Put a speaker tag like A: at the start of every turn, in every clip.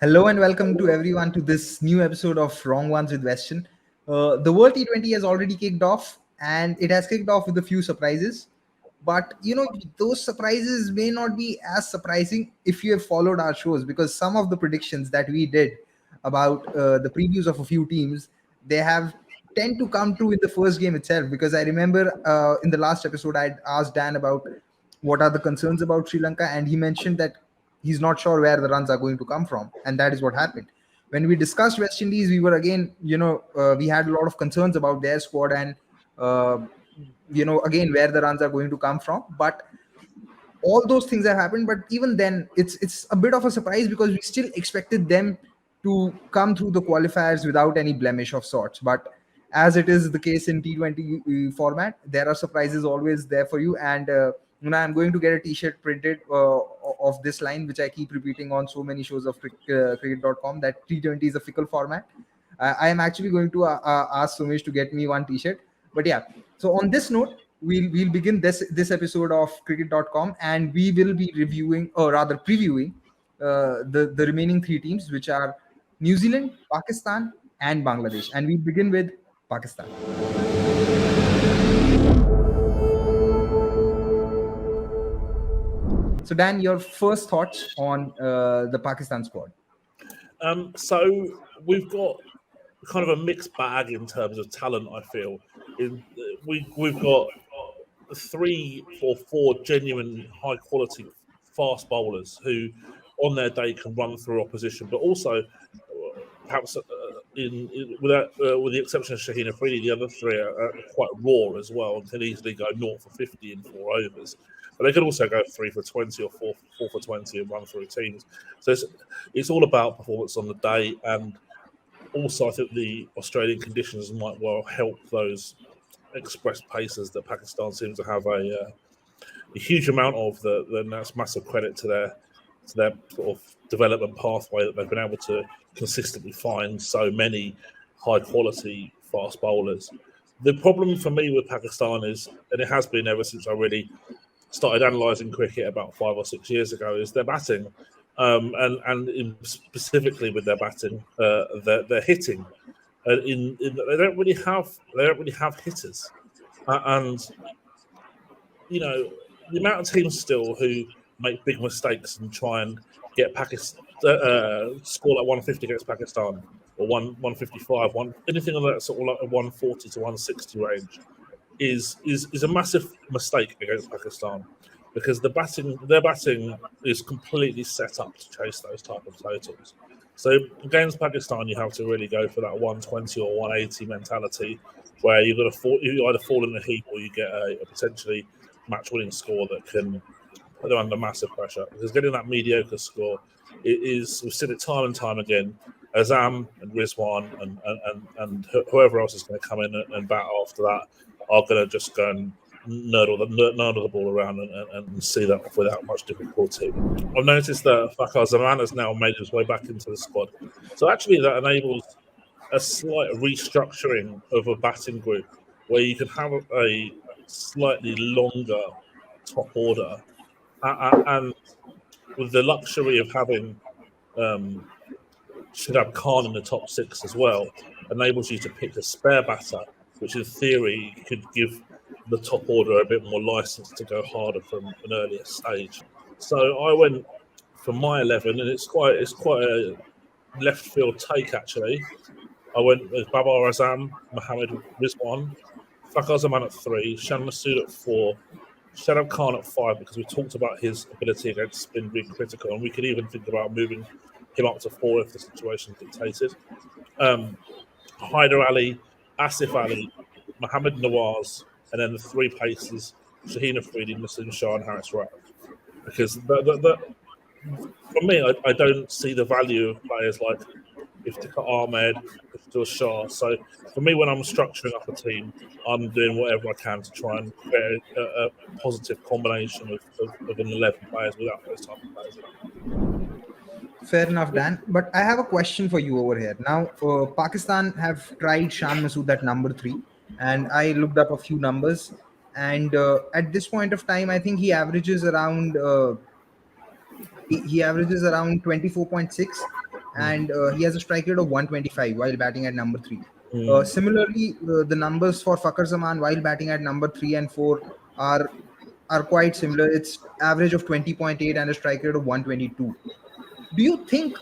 A: Hello and welcome to everyone to this new episode of Wrong Ones with Weston. The World T20 has already kicked off, and it has kicked off with a few surprises. But those surprises may not be as surprising if you have followed our shows, because some of the predictions that we did about the previews of a few teams, they have tend to come true in the first game itself. Because I remember in the last episode I asked Dan about what are the concerns about Sri Lanka, and he mentioned that he's not sure where the runs are going to come from, and that is what happened. When we discussed West Indies, we were again, we had a lot of concerns about their squad and, again, where the runs are going to come from. But all those things have happened. But even then, it's a bit of a surprise because we still expected them to come through the qualifiers without any blemish of sorts. But as it is the case in T20 format, there are surprises always there for you. And I'm going to get a T-shirt printed of this line, which I keep repeating on so many shows of cricket.com, that T20 is a fickle format. I am actually going to ask Sumesh to get me one T-shirt. But yeah, so on this note, we'll begin this episode of cricket.com, and we will be reviewing, or rather previewing, the remaining three teams, which are New Zealand, Pakistan, and Bangladesh. And we begin with Pakistan. So Dan, your first thoughts on the Pakistan squad?
B: So we've got kind of a mixed bag in terms of talent. I feel we've got 3 or 4 genuine high quality fast bowlers who on their day can run through opposition, but also perhaps with the exception of Shaheen Afridi, the other 3 are quite raw as well and can easily go 0 for 50 in 4 overs. But they could also go 3 for 20 or 4 for 20 and run through teams. So it's all about performance on the day. And also I think the Australian conditions might well help those express paces that Pakistan seems to have a huge amount of. Then that's massive credit to their sort of development pathway that they've been able to consistently find so many high quality fast bowlers. The problem for me with Pakistan is, and it has been ever since I really started analysing cricket about 5 or 6 years ago, is their batting, and specifically with their batting, their hitting. They don't really have hitters, and the amount of teams still who make big mistakes and try and get Pakistan score like 150 against Pakistan or 155, anything of that sort of like a 140 to 160 range is a massive mistake against Pakistan, because their batting is completely set up to chase those type of totals. So against Pakistan, you have to really go for that 120 or 180 mentality, where you either fall in the heap or you get a potentially match-winning score that can put them under massive pressure. Because getting that mediocre score, we've seen it time and time again. Azam and Rizwan and whoever else is going to come in and bat after that are going to just go and nerdle the ball around and see that off without much difficulty. I've noticed that Babar Azam has now made his way back into the squad. So actually that enables a slight restructuring of a batting group where you can have a slightly longer top order and with the luxury of having Azam Khan in the top 6 as well, enables you to pick a spare batter, which in theory could give the top order a bit more license to go harder from an earlier stage. So I went for my 11, and it's quite a left field take actually. I went with Babar Azam, Mohammed Rizwan, Fakhar Zaman at 3, Shan Masood at 4, Azam Khan at 5, because we talked about his ability against spin being critical, and we could even think about moving him up to 4 if the situation dictated. Haider Ali, Asif Ali, Mohammed Nawaz, and then the 3 paces, Shaheen Afridi, Muslim Shah, and Harris Rauf. Because for me, I don't see the value of players like Iftikhar Ahmed, Iftikhar Shah. So for me, when I'm structuring up a team, I'm doing whatever I can to try and create a positive combination of an 11 players without those type of players.
A: Fair enough, Dan. But I have a question for you over here. Now, Pakistan have tried Shan Masood at number 3, and I looked up a few numbers. And at this point of time, I think he averages around 24.6. and he has a strike rate of 125 while batting at number 3.
B: Mm.
A: Similarly, the numbers for Fakhar Zaman while batting at number 3 and 4 are are quite similar. It's average of 20.8 and a strike rate of 122. Do you think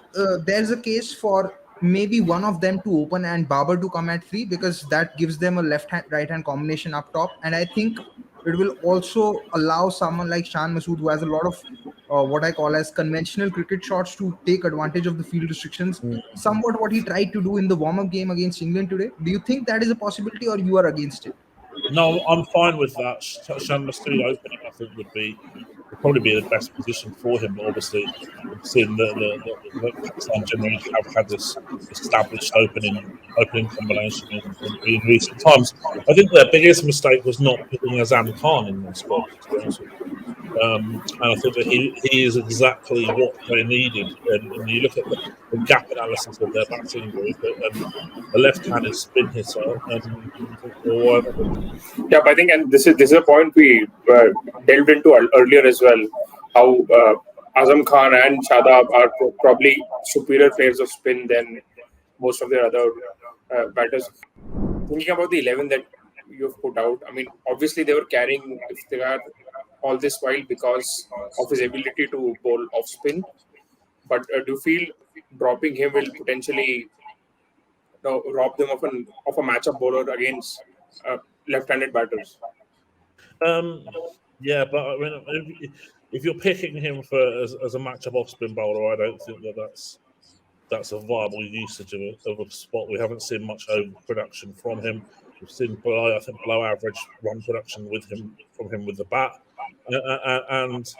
A: there's a case for maybe one of them to open and Babar to come at 3, because that gives them a left hand right hand combination up top, and I think it will also allow someone like Shan Masood, who has a lot of what I call as conventional cricket shots, to take advantage of the field restrictions, somewhat what he tried to do in the warm up game against England today. Do you think that is a possibility, or you are against it?
B: No, I'm fine with that. Shan Masood opening, I think, would probably be the best position for him. But obviously, we've seen the Pakistan generally have had this established opening combination in recent times. I think their biggest mistake was not putting Azam Khan in their squad, to be honest with you. And I think that he is exactly what they needed. And you look at the gap analysis of their batting group, and the left-handed spin hitter, and you think, well,
C: Yeah, but I think, and this is a point we delved into earlier as well. How Azam Khan and Shadab are probably superior players of spin than most of their other batters. Thinking about the 11 that you've put out, I mean, obviously they were carrying Iftikhar all this while because of his ability to bowl off spin. But do you feel dropping him will potentially rob them of a matchup bowler against left-handed batters?
B: Um, yeah, but I mean, if you're picking him for as a matchup off spin bowler, I don't think that's a viable usage of a spot. We haven't seen much overproduction from him. We've seen I think below average run production from him with the bat, and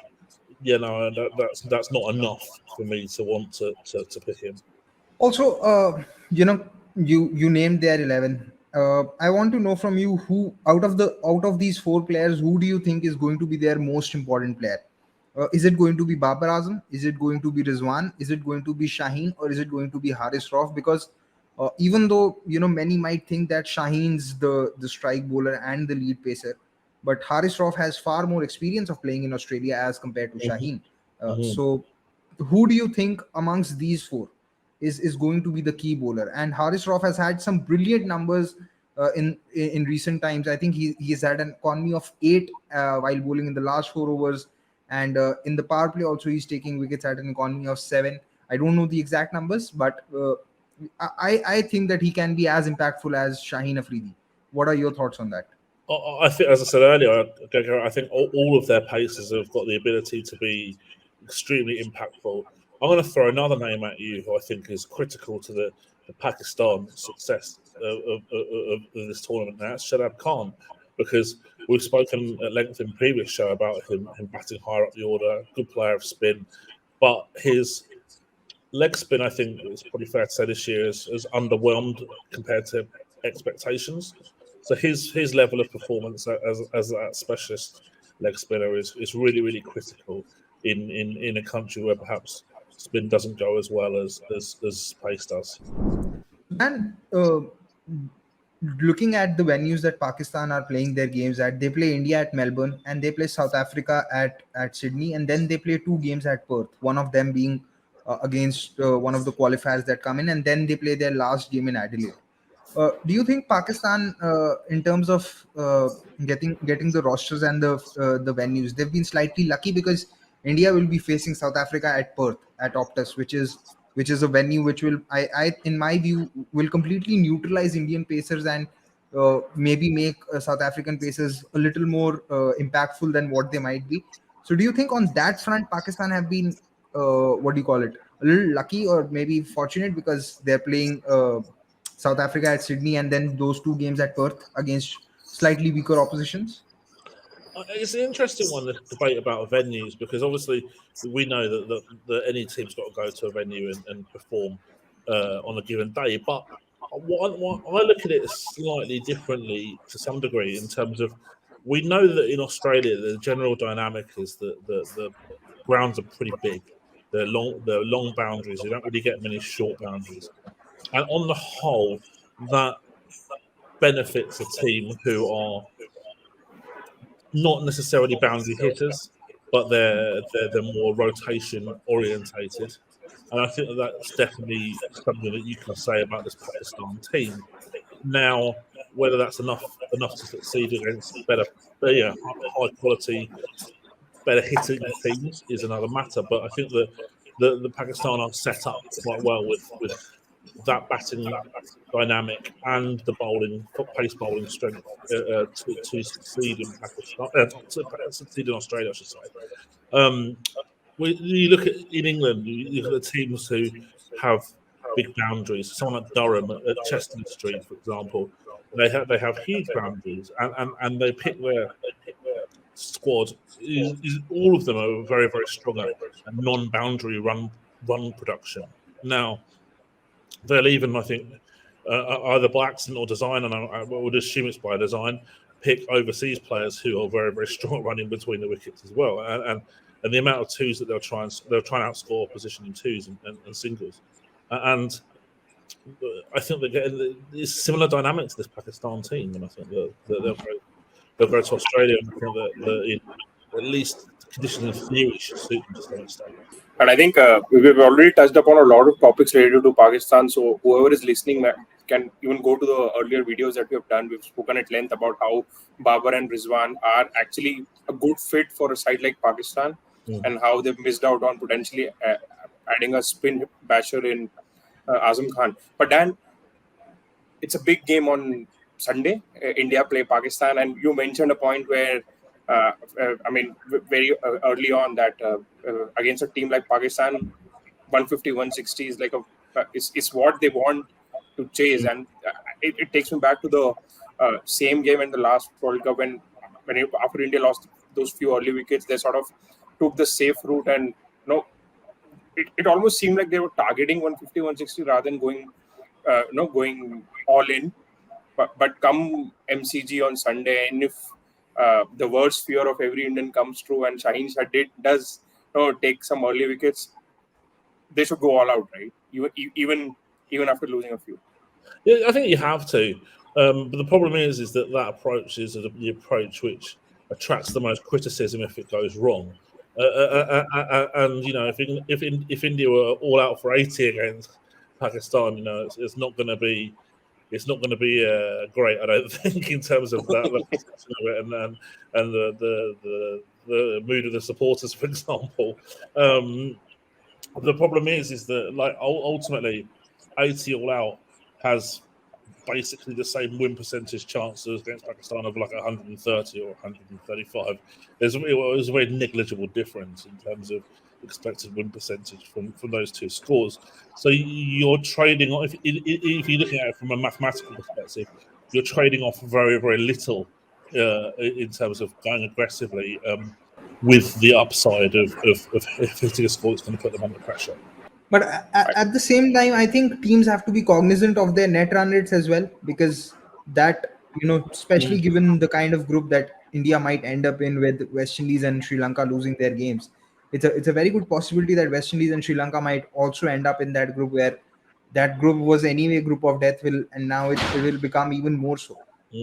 B: you know that's not enough for me to want to pick him.
A: Also, you named their 11. I want to know from you, who out of these four players, who do you think is going to be their most important player? Is it going to be Babar Azam? Is it going to be Rizwan? Is it going to be Shaheen? Or is it going to be Haris Rauf? Because even though many might think that Shaheen's the strike bowler and the lead pacer, but Haris Rauf has far more experience of playing in Australia as compared to Shaheen.
B: Mhm.
A: So, who do you think amongst these four is going to be the key bowler? And Haris Rauf has had some brilliant numbers in recent times. I think he's had an economy of 8 while bowling in the last 4 overs, and in the power play also he's taking wickets at an economy of 7. I don't know the exact numbers, but I think that he can be as impactful as Shaheen Afridi. What are your thoughts on that?
B: I think, as I said earlier, I think all of their paces have got the ability to be extremely impactful. I'm going to throw another name at you who I think is critical to the Pakistan success of this tournament. Now, that's Shadab Khan, because we've spoken at length in previous show about him batting higher up the order, good player of spin, but his leg spin, I think it's probably fair to say this year is underwhelmed compared to expectations. So his level of performance as that specialist leg spinner is really critical in a country where perhaps spin doesn't go as well as pace does.
A: And looking at the venues that Pakistan are playing their games at, they play India at Melbourne, and they play South Africa at Sydney, and then they play 2 games at Perth. One of them being against one of the qualifiers that come in, and then they play their last game in Adelaide. Do you think Pakistan, in terms of getting the rosters and the venues, they've been slightly lucky, because India will be facing South Africa at Perth at Optus, which is a venue which will, I in my view, will completely neutralize Indian pacers, and maybe make South African pacers a little more impactful than what they might be. So, do you think on that front, Pakistan have been, what do you call it, a little lucky or maybe fortunate, because they're playing South Africa at Sydney, and then those 2 games at Perth against slightly weaker oppositions?
B: It's an interesting one, the debate about venues, because obviously we know that any team's got to go to a venue and perform on a given day. But what I look at it slightly differently to some degree, in terms of, we know that in Australia the general dynamic is that the grounds are pretty big. They're long boundaries. You don't really get many short boundaries, and on the whole, that benefits a team who are not necessarily boundary hitters. but they're more rotation orientated. And I think that's definitely something that you can say about this Pakistan team. Now, whether that's enough to succeed against better, high quality, better hitting teams is another matter. But I think that the Pakistan are set up quite well with that batting dynamic and the pace bowling strength to succeed in Pakistan, to succeed in Australia, I should say. You look in England, you look at the teams who have big boundaries. Someone like Durham at Chestnut Street, for example, they have huge boundaries, and they pick their squad. All of them are very, very strong at non-boundary run production. Now, they'll even, I think, either by accident or design, and I would assume it's by design, pick overseas players who are very, very strong at running between the wickets as well. And the amount of twos that they'll try and outscore opposition in twos and singles. And I think it's similar dynamic to this Pakistan team, and I think that they'll go to Australia, and I think that at least the conditions in theory should suit them to some extent.
C: And I think we've already touched upon a lot of topics related to Pakistan. So whoever is listening can even go to the earlier videos that we have done. We've spoken at length about how Babar and Rizwan are actually a good fit for a side like Pakistan, and how they've missed out on potentially adding a spin basher in Azam Khan. But Dan, it's a big game on Sunday. India play Pakistan, and you mentioned a point where, very early on that against a team like Pakistan, 150, 160 is like is what they want to chase, and it takes me back to the same game in the last World Cup when after India lost those few early wickets, they sort of took the safe route, and it almost seemed like they were targeting 150, 160 rather than going all in. But come MCG on Sunday, and if the worst fear of every Indian comes true, and Shaheen Shah does take some early wickets, they should go all out, right? Even after losing a few.
B: Yeah, I think you have to. But the problem is that approach is the approach which attracts the most criticism if it goes wrong. And if India were all out for 80 against Pakistan, it's not going to be great, I don't think, in terms of that and the mood of the supporters, for example. The problem is that ultimately 80 all out has basically the same win percentage chances against Pakistan of 130 or 135. There's a very negligible difference in terms of expected win percentage from those two scores. So you're trading off, if you're looking at it from a mathematical perspective, you're trading off very, very little in terms of going aggressively with the upside of hitting a score that's going to put them under pressure.
A: But at the same time, I think teams have to be cognizant of their net run rates as well, because that, especially given the kind of group that India might end up in with West Indies and Sri Lanka losing their games, it's a very good possibility that West Indies and Sri Lanka might also end up in that group, where that group was anyway group of death, and now it will become even more so.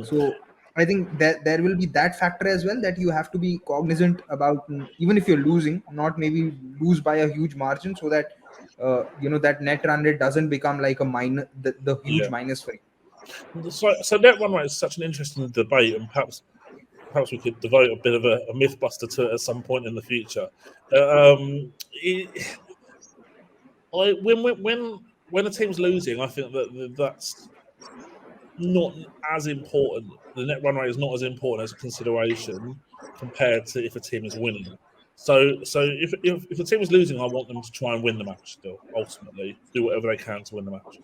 A: So I think that there will be that factor as well, that you have to be cognizant about, even if you're losing, not maybe lose by a huge margin, so that that net run rate doesn't become like a minus, the huge minus for you.
B: So net run rate is such an interesting debate, and perhaps we could devote a bit of a Mythbuster to it at some point in the future. When a team's losing, I think that's not as important. The net run rate is not as important as a consideration compared to if a team is winning. So if the team is losing, I want them to try and win the match still, ultimately. Do whatever they can to win the match.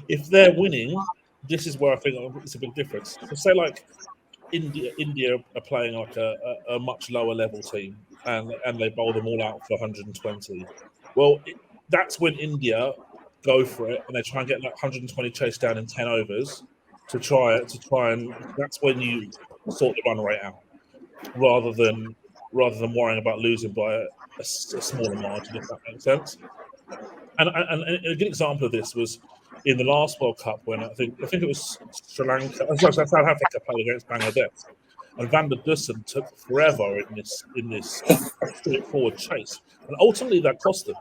B: If they're winning, this is where I think it's a big difference. So say India are playing a much lower level team, and they bowl them all out for 120. Well, that's when India go for it, and they try and get that 120 chase down in 10 overs to try and that's when you sort the run rate out, rather than worrying about losing by a smaller margin, if that makes sense. And a good example of this was in the last World Cup when I think it was South Africa played against Bangladesh, and Van der Dussen took forever in this straightforward chase, and ultimately that cost them.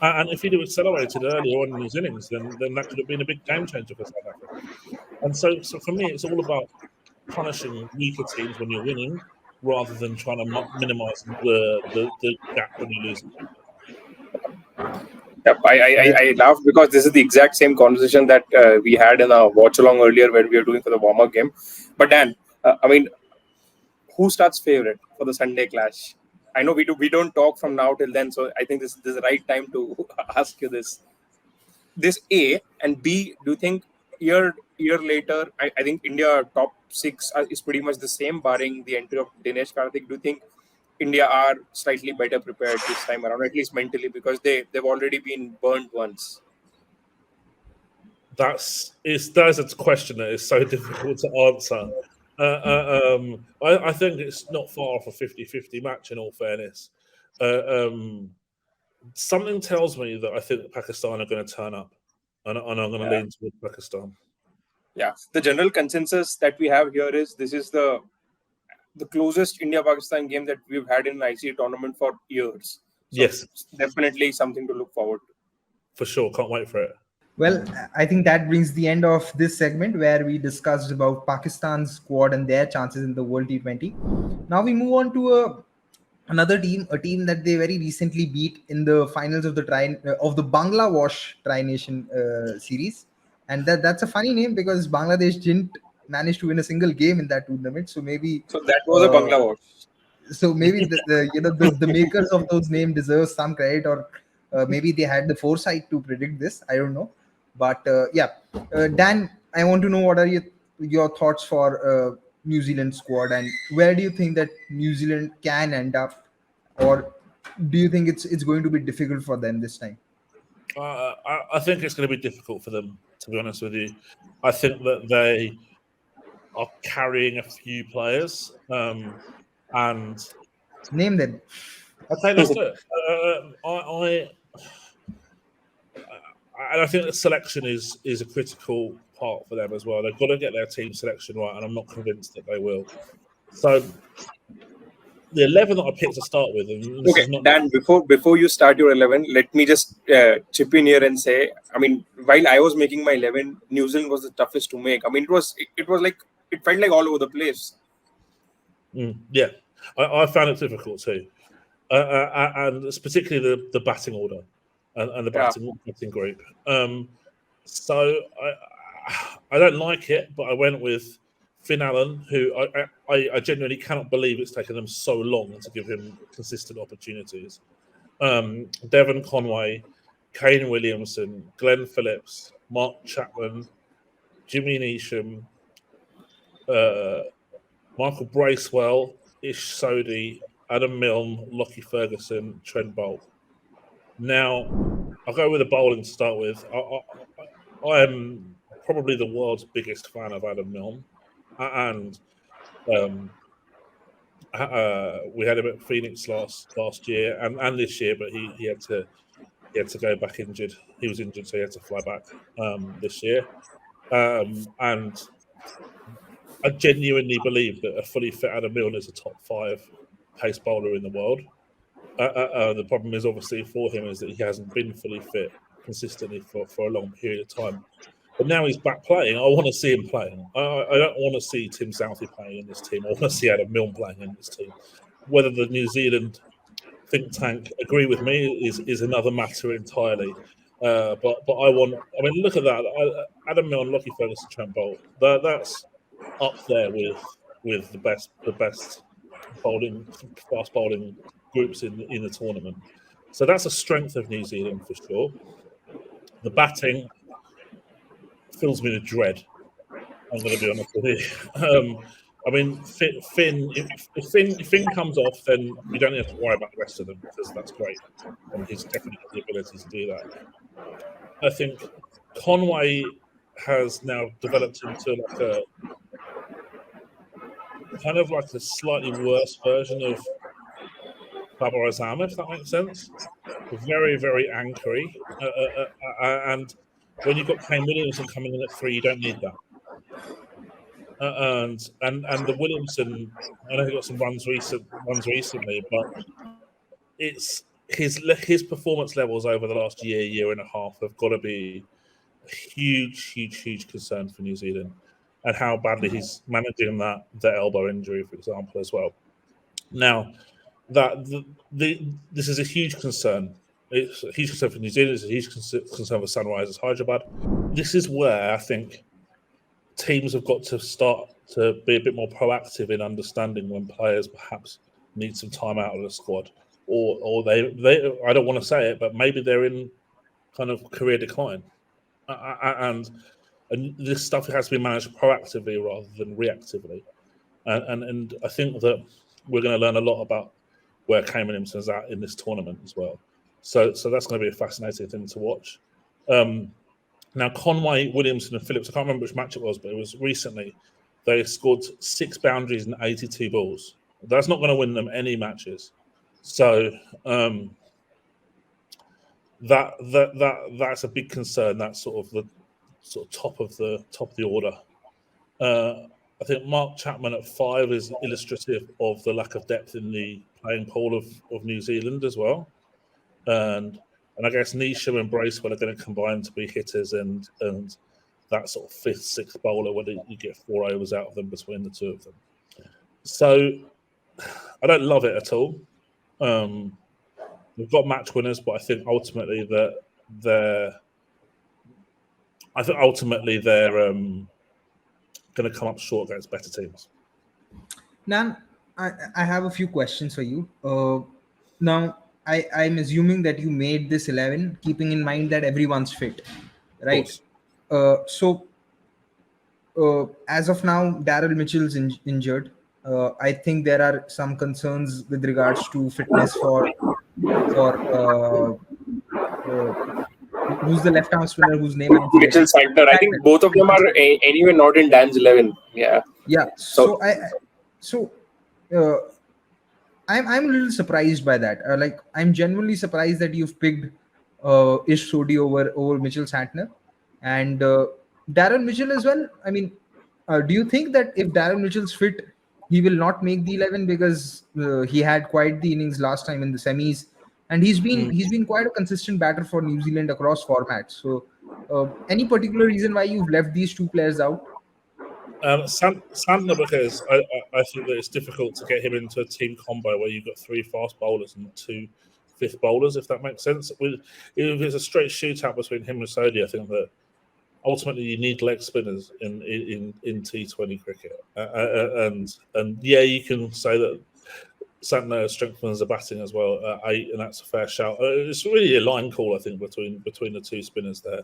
B: And if he'd have accelerated earlier on in his innings, then that could have been a big game changer for South Africa. And so for me, it's all about punishing weaker teams when you're winning, rather than trying to minimise the gap when you lose.
C: Yep, I laugh because this is the exact same conversation that we had in our watch along earlier when we were doing for the warm up game. But Dan, I mean, who starts favorite for the Sunday clash? I know we don't talk from now till then, so I think this is the right time to ask you this. This A and B. Do you think year later? I think India top 6 is pretty much the same, barring the entry of Dinesh Karthik. Do you think India are slightly better prepared this time around, at least mentally, because they've already been burned once?
B: That's a question that is so difficult to answer. I think it's not far off a 50-50 match, in all fairness. Something tells me that I think Pakistan are going to turn up, and I'm going to lean towards Pakistan.
C: Yeah, the general consensus that we have here is this is the closest India-Pakistan game that we've had in an ICC tournament for years. So
B: yes,
C: it's definitely something to look forward to.
B: For sure, can't wait for it.
A: Well, I think that brings the end of this segment where we discussed about Pakistan's squad and their chances in the World T20. Now we move on to another team, a team that they very recently beat in the finals of the Bangla-Wash Tri-Nation series. And that's a funny name because Bangladesh didn't manage to win a single game in that tournament. So maybe
C: that was a Bangla-Wash.
A: So maybe the makers of those names deserve some credit, or maybe they had the foresight to predict this. I don't know. But Dan, I want to know what are your thoughts for New Zealand squad, and where do you think that New Zealand can end up, or do you think it's going to be difficult for them this time?
B: I think it's going to be difficult for them, to be honest with you. I think that they are carrying a few players, and
A: name them.
B: Okay, let's do it. I think the selection is a critical part for them as well. They've got to get their team selection right, and I'm not convinced that they will. So the 11 that I picked to start with. And this is not
C: Dan, before you start your 11, let me just chip in here and say, I mean, while I was making my 11, New Zealand was the toughest to make. I mean, it was like it felt like all over the place.
B: Yeah, I found it difficult too, and it's particularly the batting order and the batting group. So I don't like it, but I went with Finn Allen, who I genuinely cannot believe it's taken them so long to give him consistent opportunities. Devon Conway, Kane Williamson, Glenn Phillips, Mark Chapman, Jimmy Neesham, Michael Bracewell, Ish Sodhi, Adam Milne, Lockie Ferguson, Trent Bolt. Now, I'll go with the bowling to start with. I am probably the world's biggest fan of Adam Milne, and we had him at Phoenix last year and this year, but he had to go back injured. He was injured, so he had to fly back this year. And I genuinely believe that a fully fit Adam Milne is a top 5 pace bowler in the world. The problem is obviously for him is that he hasn't been fully fit consistently for a long period of time. But now he's back playing. I want to see him playing. I don't want to see Tim Southey playing in this team. I want to see Adam Milne playing in this team. Whether the New Zealand think tank agree with me is another matter entirely. But I mean, look at that. Adam Milne, Lockie Ferguson, Trent Bolt. That's up there with the best fast bowling groups in the tournament. So that's a strength of New Zealand for sure. The batting fills me with dread. I'm going to be honest with you. I mean, Finn. If Finn comes off, then you don't have to worry about the rest of them because that's great, and he's definitely got the ability to do that. I think Conway has now developed into like a kind of like a slightly worse version of Babar Azam, if that makes sense. Very, very anchory. And when you've got Kane Williamson coming in at 3, you don't need that. and the Williamson. I know he got some runs recently, but it's his performance levels over the last year and a half have got to be a huge concern for New Zealand, and how badly he's managing the elbow injury, for example, as well. Now, this is a huge concern. It's a huge concern for New Zealand. It's a huge concern for Sunrisers Hyderabad. This is where I think teams have got to start to be a bit more proactive in understanding when players perhaps need some time out of the squad, or they I don't want to say it, but maybe they're in kind of career decline, and this stuff has to be managed proactively rather than reactively, and I think that we're going to learn a lot about where Colin Williamson's at in this tournament as well. So that's going to be a fascinating thing to watch. Now, Conway, Williamson, and Phillips, I can't remember which match it was, but it was recently. They scored 6 boundaries and 82 balls. That's not going to win them any matches. So that's a big concern. That's sort of the top of the order. I think Mark Chapman at 5 is illustrative of the lack of depth in the playing pool of New Zealand as well. And I guess Nisha and Bracewell are going to combine to be hitters and that sort of 5th, 6th bowler where you get 4 overs out of them between the two of them. So I don't love it at all. We've got match winners, but I think ultimately they're going to come up short against better teams.
A: Nan, I have a few questions for you. Now, I'm assuming that you made this 11 keeping in mind that everyone's fit, right? So as of now, Daryl Mitchell's injured. I think there are some concerns with regards to fitness for who's the left-arm spinner whose name I'm forgetting?
C: Mitchell, Santner. I think both of them are anyway not in Dan's 11. Yeah.
A: Yeah. So I'm a little surprised by that. I'm genuinely surprised that you've picked Ish Sodhi over Mitchell Santner and Darren Mitchell as well. I mean, do you think that if Darren Mitchell's fit, he will not make the 11 because he had quite the innings last time in the semis, and he's been quite a consistent batter for New Zealand across formats. So, any particular reason why you've left these two players out?
B: Santner, because I think that it's difficult to get him into a team combo where you've got 3 fast bowlers and 2 fifth bowlers, if that makes sense. If it's a straight shootout between him and Sodhi, I think that ultimately you need leg spinners in T20 cricket. And yeah, you can say that Santner strengthens the batting as well at 8, and that's a fair shout. It's really a line call, I think, between the two spinners there.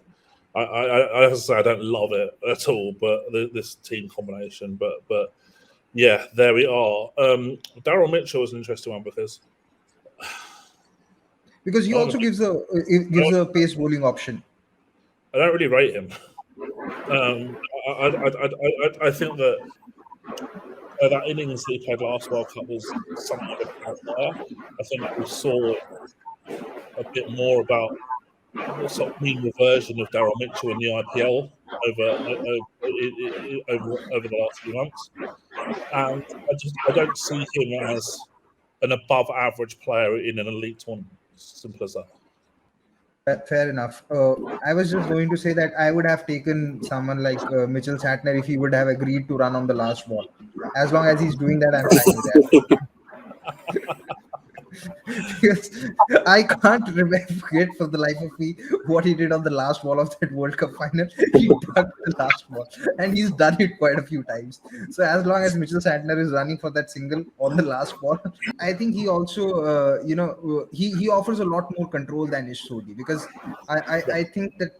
B: I have to say I don't love it at all, but this team combination. But yeah, there we are. Daryl Mitchell is an interesting one because
A: he also gives a pace bowling option.
B: I don't really rate him. I think that that innings that he played last World Cup was something of a player. I think that we saw a bit more about the sort of mean reversion of Daryl Mitchell in the IPL over the last few months, and I don't see him as an above average player in an elite tournament. Simple as that.
A: Fair enough. I was just going to say that I would have taken someone like Mitchell Santner if he would have agreed to run on the last ball. As long as he's doing that, I'm fine with that. Because I can't forget for the life of me what he did on the last ball of that World Cup final. He ducked the last ball, and he's done it quite a few times. So as long as Mitchell Santner is running for that single on the last ball, I think he also, he offers a lot more control than Ish Sodhi, because I think that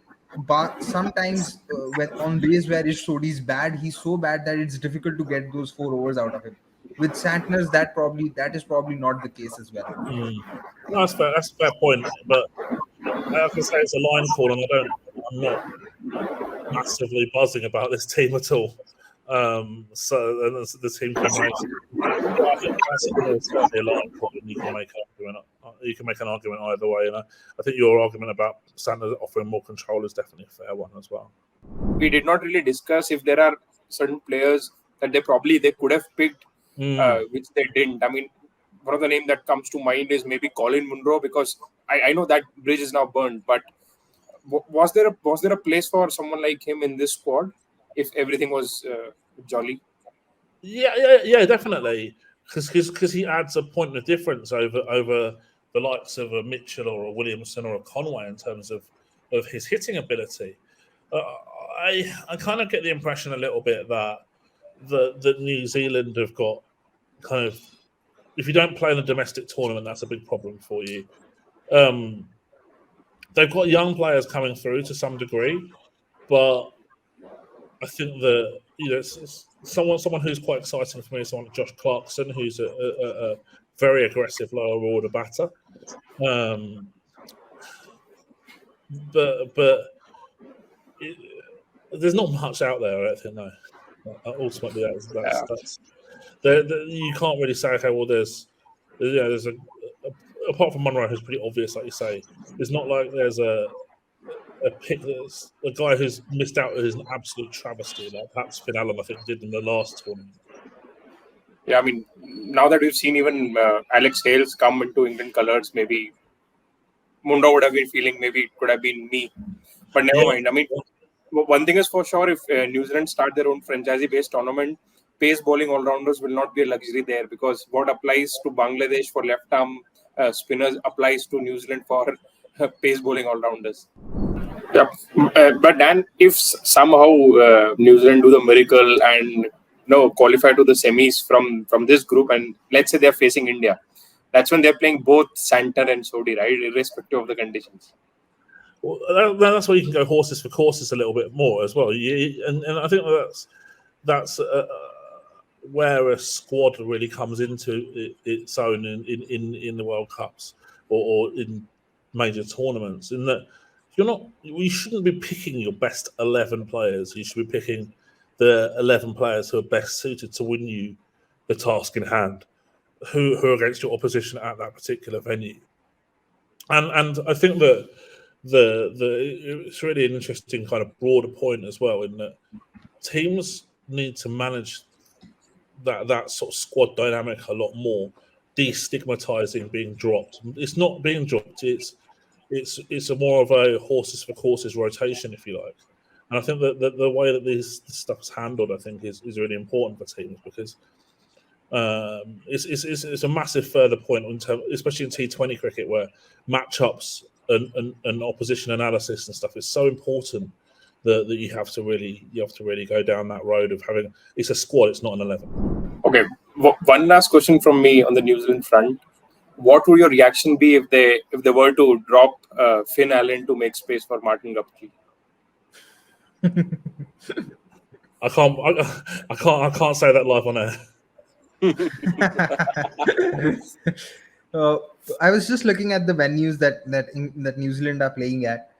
A: sometimes when on days where Ish Sodhi is bad, he's so bad that it's difficult to get those 4 overs out of him. With Santner's, that is probably not the case as well.
B: No, that's fair. That's a fair point. But I have to say it's a line call, and I'm not massively buzzing about this team at all. So the team combination, I think that's a line call, and you can make an argument either way. And I think your argument about Santner offering more control is definitely a fair one as well.
C: We did not really discuss if there are certain players that they could have picked, which they didn't. I mean, one of the names that comes to mind is maybe Colin Munro, because I know that bridge is now burned, but was there a place for someone like him in this squad if everything was jolly?
B: Yeah, definitely, because he adds a point of difference over the likes of a Mitchell or a Williamson or a Conway in terms of his hitting ability. I kind of get the impression a little bit that New Zealand have got kind of, if you don't play in the domestic tournament, that's a big problem for you. They've got young players coming through to some degree, but I think that someone who's quite exciting for me is someone like Josh Clarkson, who's a very aggressive lower order batter. But there's not much out there, I don't think. No, ultimately that's you can't really say, okay, well there's a apart from Munro, who's pretty obvious, like you say. It's not like there's a pick that's a guy who's missed out is an absolute travesty, like perhaps Finn Allen I think did in the last tournament.
C: Yeah, I mean, now that we've seen even Alex Hales come into England colours, maybe Munro would have been feeling maybe it could have been me, but never mind. I mean, one thing is for sure, if New Zealand start their own franchisee-based tournament, pace bowling all-rounders will not be a luxury there, because what applies to Bangladesh for left-arm spinners applies to New Zealand for pace bowling all-rounders. Yeah, but Dan, if somehow New Zealand do the miracle and qualify to the semis from this group, and let's say they're facing India, that's when they're playing both Santner and Sodhi, right, irrespective of the conditions.
B: Well, that's where you can go horses for courses a little bit more as well. And I think that's where a squad really comes into its own in the World Cups or in major tournaments. In that you shouldn't be picking your best 11 players. You should be picking the 11 players who are best suited to win you the task in hand, who are against your opposition at that particular venue. And I think that it's really an interesting kind of broader point as well, in that teams need to manage that sort of squad dynamic a lot more, destigmatizing being dropped. It's not being dropped, it's a more of a horses for courses rotation, if you like. And I think that the way that this stuff is handled, I think, is really important for teams, because it's a massive further point in terms, especially in T20 cricket, where matchups and opposition analysis and stuff is so important that you have to really go down that road of having, it's a squad, it's not an 11.
C: Okay, one last question from me on the New Zealand front. What would your reaction be if they were to drop Finn Allen to make space for Martin Guptill?
B: I can't say that live on air.
A: I was just looking at the venues that New Zealand are playing at.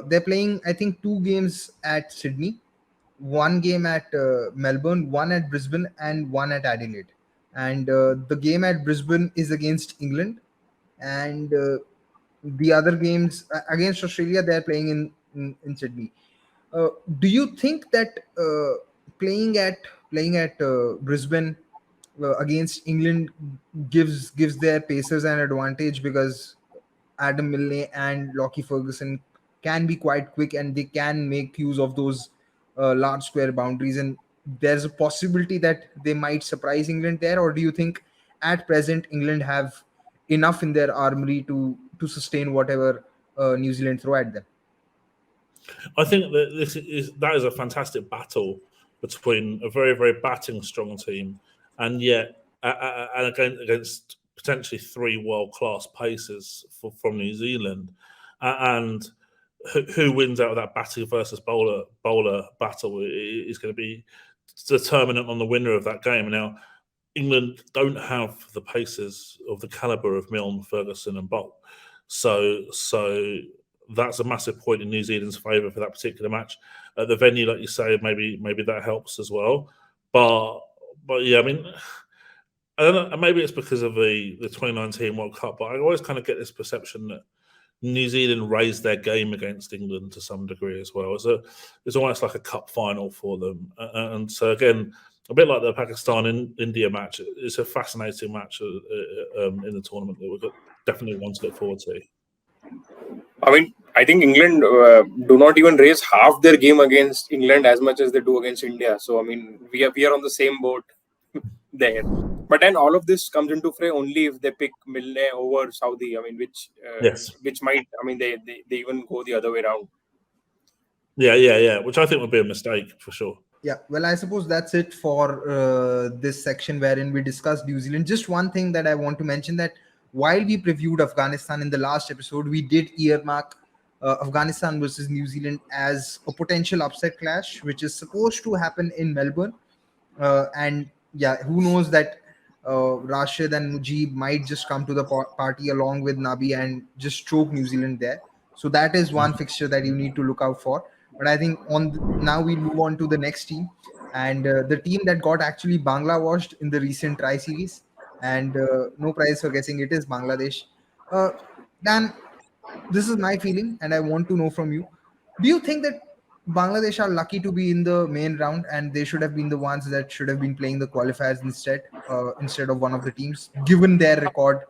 A: They're playing, I think, 2 games at Sydney, 1 game at Melbourne, 1 at Brisbane, and 1 at Adelaide. And the game at Brisbane is against England, and the other games against Australia, they're playing in Sydney. Do you think that playing at Brisbane against England gives their pacers an advantage, because Adam Milne and Lockie Ferguson can be quite quick and they can make use of those large square boundaries, and there's a possibility that they might surprise England there? Or do you think at present England have enough in their armory to sustain whatever New Zealand throw at them?
B: I think that that is a fantastic battle between a very, very batting strong team and yet and against potentially 3 world-class pacers from New Zealand, and who wins out of that batting versus bowler battle is going to be determinant on the winner of that game. Now, England don't have the pacers of the caliber of Milne, Ferguson, and Bolt, so that's a massive point in New Zealand's favour for that particular match. At the venue, like you say, maybe that helps as well. But yeah, I mean, I don't know, maybe it's because of the 2019 World Cup, but I always kind of get this perception that New Zealand raised their game against England to some degree as well. It's almost like a cup final for them. And so again, a bit like the Pakistan and India match. It's a fascinating match in the tournament that we've got definitely one to look forward to.
C: I mean, I think England do not even raise half their game against England as much as they do against India. So I mean, we are on the same boat there. But then all of this comes into fray only if they pick Milne over Saudi. I mean, which might, I mean, they even go the other way around.
B: Yeah. Which I think would be a mistake for sure.
A: Yeah, well, I suppose that's it for this section wherein we discussed New Zealand. Just one thing that I want to mention, that while we previewed Afghanistan in the last episode, we did earmark Afghanistan versus New Zealand as a potential upset clash, which is supposed to happen in Melbourne. And yeah, who knows that Rashid and Mujib might just come to the party along with Nabi and just choke New Zealand there. So that is one fixture that you need to look out for. But I think now we move on to the next team, and the team that got actually Bangla-washed in the recent Tri Series, and no prize for guessing, it is Bangladesh. Dan, this is my feeling, and I want to know from you. Do you think that Bangladesh are lucky to be in the main round, and they should have been the ones that should have been playing the qualifiers instead of one of the teams, given their record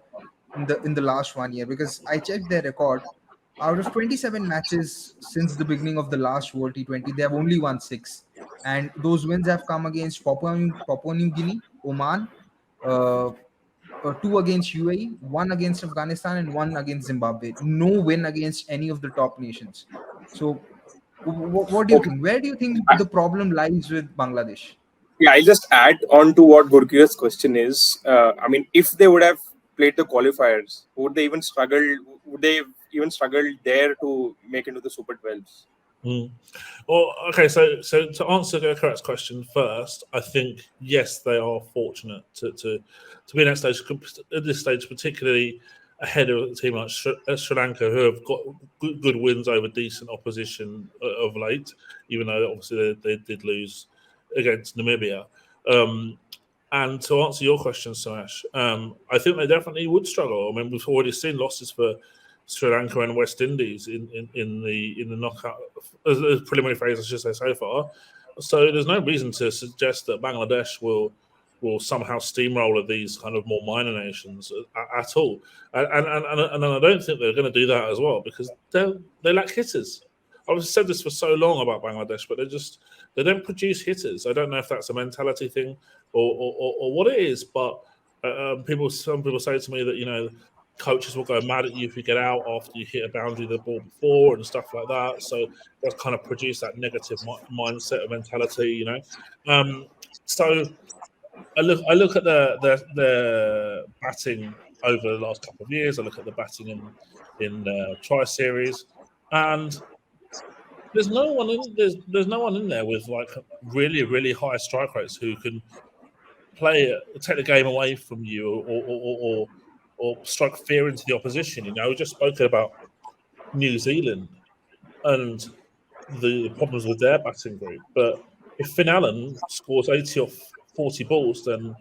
A: in the last 1 year? Because I checked their record. Out of 27 matches since the beginning of the last World T20, they have only won 6. And those wins have come against Papua New Guinea, Oman, 2 against UAE, 1 against Afghanistan, and 1 against Zimbabwe. No win against any of the top nations. So, what do you
C: Okay.
A: think? Where do you think the problem lies with Bangladesh?
C: Yeah, I'll just add on to what Gurkira's question is. I mean, if they would have played the qualifiers, would they even struggle? Would they even struggle there to make into the Super 12s?
B: Well, okay. So to answer Gurkirat's question first, I think yes, they are fortunate to be in that stage. At this stage, particularly ahead of a team like Sri Lanka, who have got good wins over decent opposition of late, even though obviously they did lose against Namibia. And to answer your question, Samesh, I think they definitely would struggle. I mean, we've already seen losses for Sri Lanka and West Indies in the knockout as preliminary phase, I should say, so far. So there's no reason to suggest that Bangladesh will somehow steamroller these kind of more minor nations at all. And I don't think they're going to do that as well, because they lack hitters. I've said this for so long about Bangladesh, but they don't produce hitters. I don't know if that's a mentality thing or what it is, but some people say to me that coaches will go mad at you if you get out after you hit a boundary the ball before and stuff like that. So that's kind of produce that negative mindset of mentality, So I look at the batting over the last couple of years. I look at the batting in Tri Series, and there's no one in there with like really high strike rates who can take the game away from you or strike fear into the opposition. We just spoke about New Zealand and the problems with their batting group, but if Finn Allen scores 80 off 40 balls, then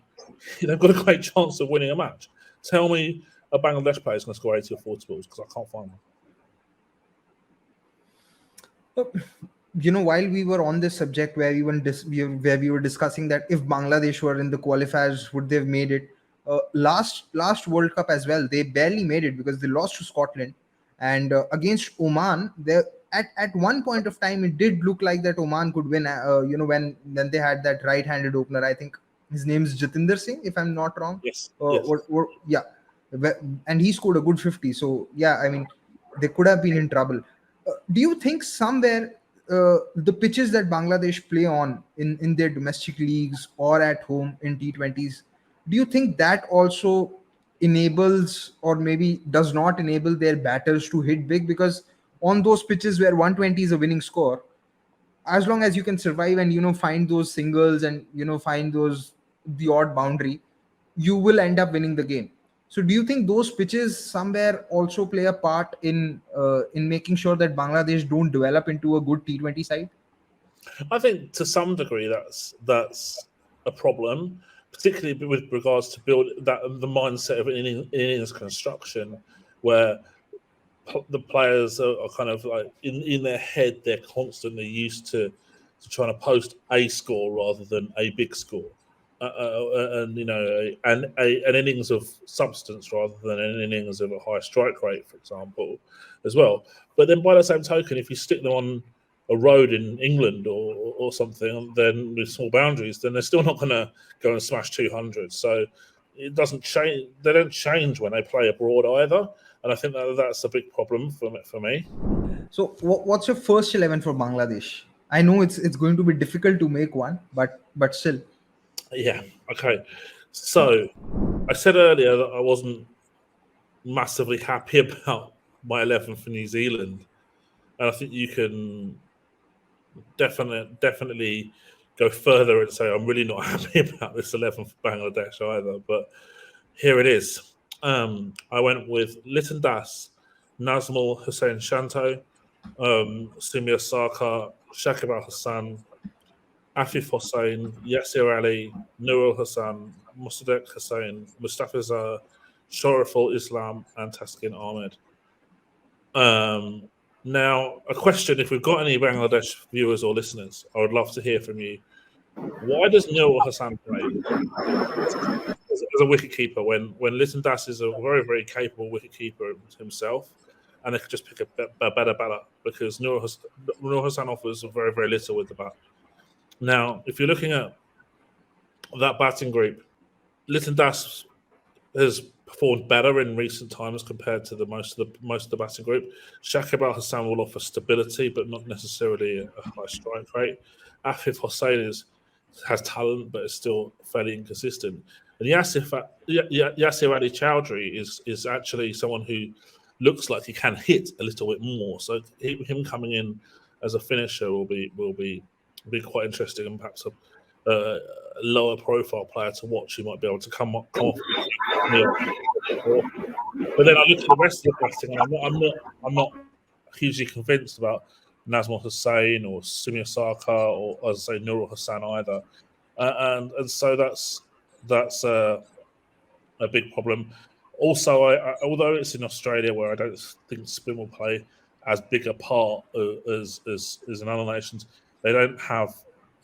B: they've got a great chance of winning a match. Tell me a Bangladesh player is going to score 80 or 40 balls, because I can't find one.
A: While we were on this subject where we were discussing that if Bangladesh were in the qualifiers, would they have made it? Last World Cup as well, they barely made it because they lost to Scotland, and against Oman, at one point of time it did look like that Oman could win. When they had that right-handed opener, I think his name is Jatinder Singh, if I'm not wrong.
B: Yes.
A: Yeah, and he scored a good 50. So yeah, I mean, they could have been in trouble. Do you think somewhere the pitches that Bangladesh play on in their domestic leagues or at home in T20s, do you think that also enables or maybe does not enable their batters to hit big? Because on those pitches where 120 is a winning score, as long as you can survive and find those singles and find the odd boundary, you will end up winning the game. So do you think those pitches somewhere also play a part in making sure that Bangladesh don't develop into a good T20 side?
B: I think to some degree that's a problem, particularly with regards to the mindset of innings construction, where the players are kind of like in their head, they're constantly used to to trying to post a score rather than a big score. And an innings of substance rather than an innings of a high strike rate, for example, as well. But then by the same token, if you stick them on a road in England or something, then with small boundaries, then they're still not going to go and smash 200. So it doesn't change. They don't change when they play abroad either, and I think that's a big problem for me.
A: So what's your first 11 for Bangladesh? I know it's going to be difficult to make one, but still.
B: Yeah. Okay. So I said earlier that I wasn't massively happy about my 11 for New Zealand, and I think you can definitely go further and say I'm really not happy about this 11 for Bangladesh either. But here it is. I went with Lytton Das, Nazmul Hussain Shanto, Simia Sarkar, Shakib Al Hassan, Afif Hossain, Yasir Ali, Nurul Hassan, Mossadegh Hussain, Mustafa Zah, Shoriful Islam, and Taskin Ahmed. Now, a question, if we've got any Bangladesh viewers or listeners, I would love to hear from you. Why does Nurul Hassan play as a wicketkeeper when Lytton Das is a very, very capable wicketkeeper himself, and they could just pick a better batter because Nurul Hassan offers very, very little with the bat. Now, if you're looking at that batting group, Lytton Das has performed better in recent times compared to most of the batting group. Shakib Al Hassan will offer stability, but not necessarily a high strike rate. Afif Hossain has talent, but is still fairly inconsistent. And Yasir Ali Chowdhury is actually someone who looks like he can hit a little bit more. So him coming in as a finisher will be quite interesting, and perhaps a lower profile player to watch who might be able to come off. But then I look at the rest of the batting, and I'm not hugely convinced about Nazmul Hussain or Simia Sarkar or, as I say, Nurul Hassan either, and so that's a big problem. Also, although it's in Australia where I don't think spin will play as big a part as in other nations, they don't have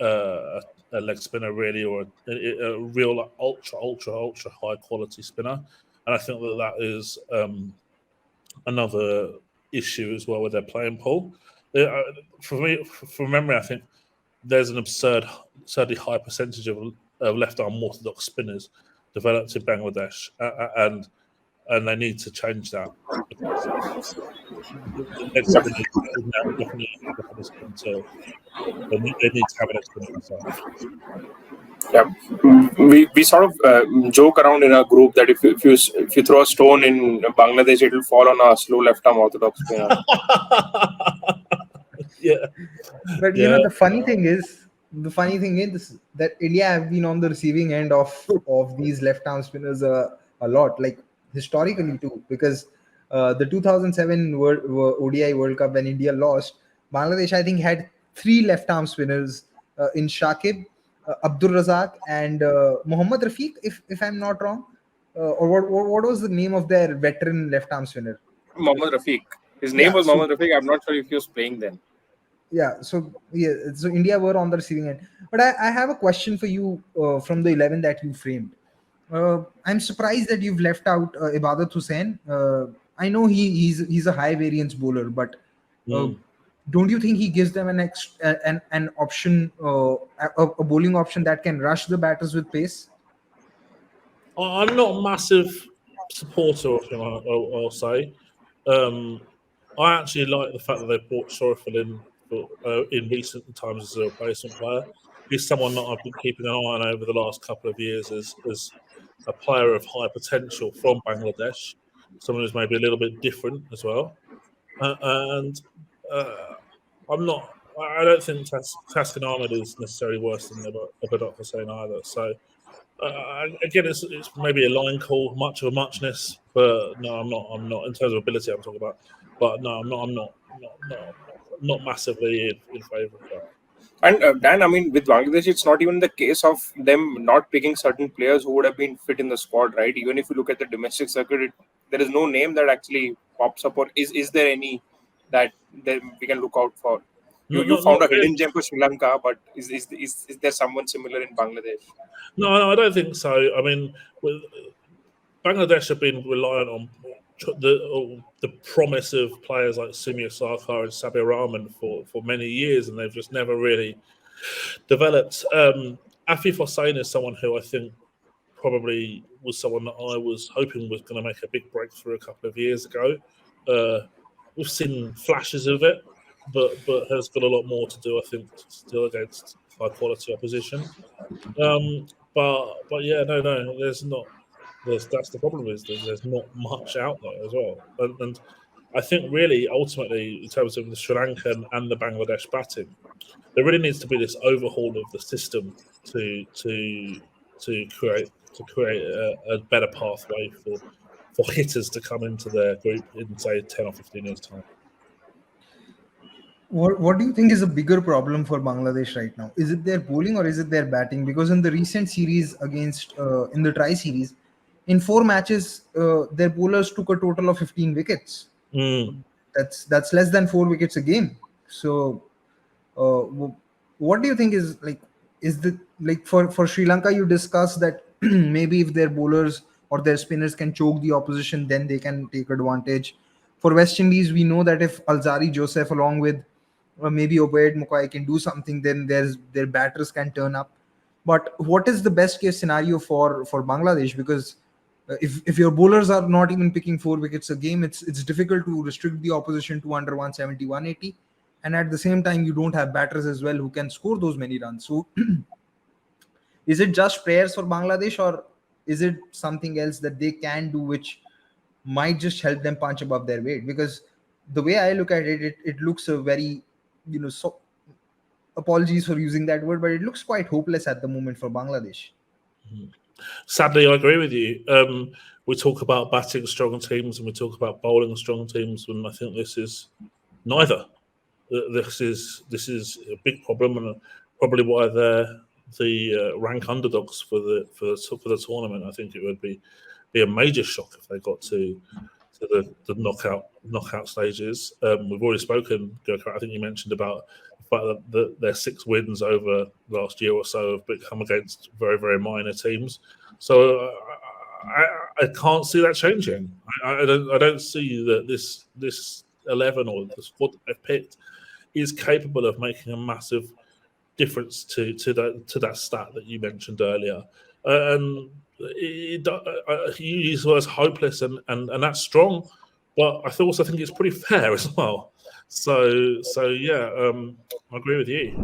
B: a leg spinner really, or a real ultra high quality spinner, and I think that is another issue as well with their playing pool. From memory, I think there's an absurdly high percentage of left arm orthodox spinners developed in Bangladesh, and they need to change that. They need to have an explanation.
C: Yeah, we sort of joke around in our group that if you throw a stone in Bangladesh, it will fall on a slow left arm orthodox spinner.
B: Yeah,
A: but you know the funny thing is that India have been on the receiving end of these left arm spinners a lot, like historically too, because the 2007 ODI World Cup when India lost, Bangladesh I think had 3 left arm spinners in Shakib, Abdur Razak, and Mohammad Rafiq, if I'm not wrong, or what was the name of their veteran left arm spinner?
C: Mohammad Rafiq. His name was Mohammad Rafiq. I'm not sure if he was playing then.
A: So India were on the receiving end. But I have a question for you from the 11 that you framed. I'm surprised that you've left out Ebadot Hussain. I know he's a high variance bowler, but don't you think he gives them an option, a bowling option that can rush the batters with pace?
B: I'm not a massive supporter of him, I'll say. I actually like the fact that they brought Shoriful in recent times as a replacement player. He's someone that I've been keeping an eye on over the last couple of years as a player of high potential from Bangladesh, someone who's maybe a little bit different as well. And I don't think Taskin Ahmed is necessarily worse than Ebadot Hussain either. So again, it's maybe a line call, much of a muchness, but no, I'm not in terms of ability. I'm talking about, but no, I'm not massively in favour of that.
C: And Dan, I mean, with Bangladesh, it's not even the case of them not picking certain players who would have been fit in the squad, right? Even if you look at the domestic circuit, there is no name that actually pops up. Or is there any that we can look out for? You found a hidden gem for Sri Lanka, but is there someone similar in Bangladesh?
B: No, I don't think so. I mean, Bangladesh have been reliant on the promise of players like Sumya Sarkar and Sabir Rahman for many years, and they've just never really developed. Afif Hossain is someone who I think probably was someone that I was hoping was going to make a big breakthrough a couple of years ago. We've seen flashes of it, but has got a lot more to do, I think, still against high quality opposition. But yeah, no, there's not. That's the problem, is there's not much out there as well, and I think really ultimately in terms of the Sri Lankan and the Bangladesh batting, there really needs to be this overhaul of the system to create a better pathway for hitters to come into their group in say 10 or 15 years time.
A: What do you think is a bigger problem for Bangladesh right now? Is it their bowling or is it their batting? Because in the recent series against in the tri series, in 4 matches, their bowlers took a total of 15 wickets. That's less than 4 wickets a game. So, what do you think is like? Is the like for Sri Lanka? You discussed that maybe if their bowlers or their spinners can choke the opposition, then they can take advantage. For West Indies, we know that if Alzari Joseph along with maybe Obaid Mukai can do something, then their batters can turn up. But what is the best case scenario for Bangladesh? Because if your bowlers are not even picking 4 wickets a game, it's difficult to restrict the opposition to under 170, 180, and at the same time you don't have batters as well who can score those many runs. So is it just prayers for Bangladesh, or is it something else that they can do which might just help them punch above their weight? Because the way I look at it, it looks a very, so apologies for using that word, but it looks quite hopeless at the moment for Bangladesh.
B: Sadly, I agree with you. We talk about batting strong teams and we talk about bowling strong teams, and I think this is neither. This is a big problem, and probably why they're the rank underdogs for the tournament. I think it would be a major shock if they got to the knockout stages. We've already spoken, Gurkha, I think you mentioned about the fact that their 6 wins over the last year or so have become against very, very minor teams. So I can't see that changing. I don't see that this 11 or the squad that they've picked is capable of making a massive difference to that stat that you mentioned earlier. And you use the words hopeless, and that's strong, but I also think it's pretty fair as well. So yeah, I agree with you.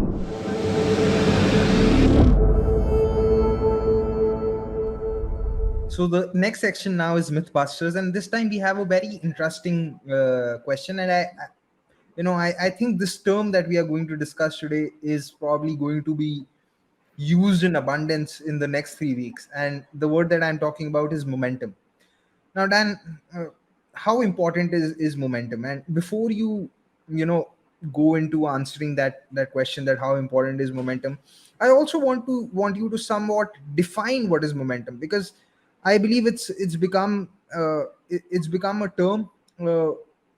A: So the next section now is Mythbusters, and this time we have a very interesting question. And I think this term that we are going to discuss today is probably going to be used in abundance in the next 3 weeks. And the word that I'm talking about is momentum. Now, Dan, how important is momentum? And before you go into answering that question, that how important is momentum, I also want you to somewhat define what is momentum, because I believe it's become a term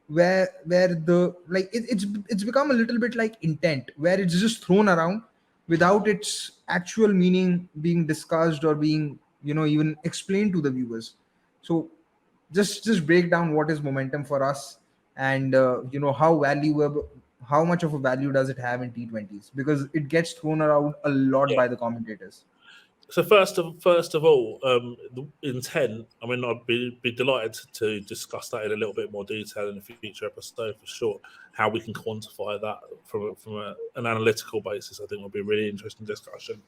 A: where it's become a little bit like intent, where it's just thrown around without its actual meaning being discussed or being even explained to the viewers. So just break down what is momentum for us, and how much of a value does it have in T20s, because it gets thrown around a lot by the commentators.
B: So first of all, the intent. I mean, I'd be delighted to discuss that in a little bit more detail in a future episode for sure. How we can quantify that from an analytical basis, I think will be a really interesting discussion.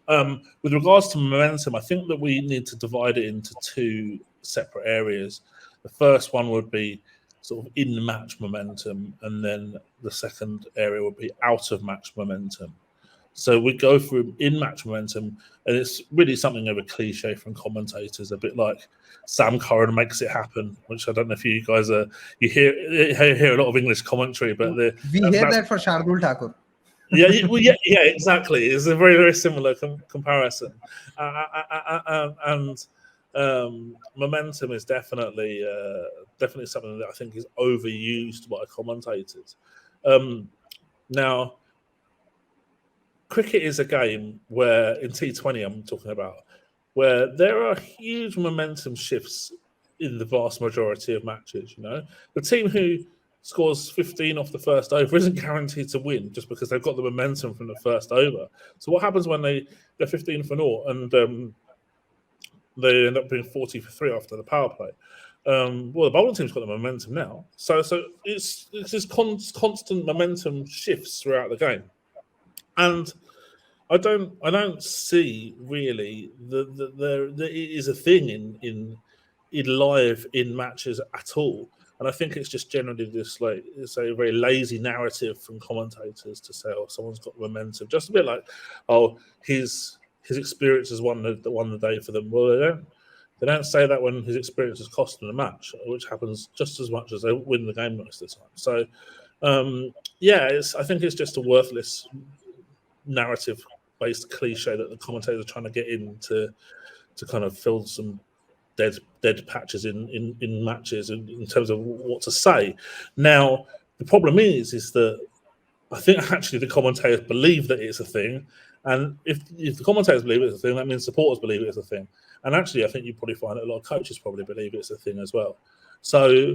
B: With regards to momentum, I think that we need to divide it into 2 separate areas. The first one would be sort of in-match momentum, and then the second area would be out-of-match momentum. So we go through in-match momentum, and it's really something of a cliche from commentators, a bit like Sam Curran makes it happen, which I don't know if you guys you hear a lot of English commentary, but
A: we hear that for Shardul Thakur.
B: yeah, exactly. It's a very, very similar comparison, and momentum is definitely something that I think is overused by commentators. Now, cricket is a game where, in T20 I'm talking about, where there are huge momentum shifts in the vast majority of matches. The team who scores 15 off the first over isn't guaranteed to win just because they've got the momentum from the first over. So what happens when they're 15 for naught and they end up being 40 for 3 after the power play? Well, the bowling team's got the momentum now, so it's just constant momentum shifts throughout the game, and I don't see really that there is a thing in live in matches at all. And I think it's just generally this it's a very lazy narrative from commentators to say, oh, someone's got momentum, just a bit like, oh, his experience has won the day for them. Well, they don't say that when his experience has cost them a match, which happens just as much as they win the game most of the time. So I think it's just a worthless narrative-based cliche that the commentators are trying to get in to kind of fill some dead patches in matches in terms of what to say. Now, the problem is that I think actually the commentators believe that it's a thing, and if the commentators believe it's a thing, that means supporters believe it's a thing. And actually, I think you probably find that a lot of coaches probably believe it's a thing as well. So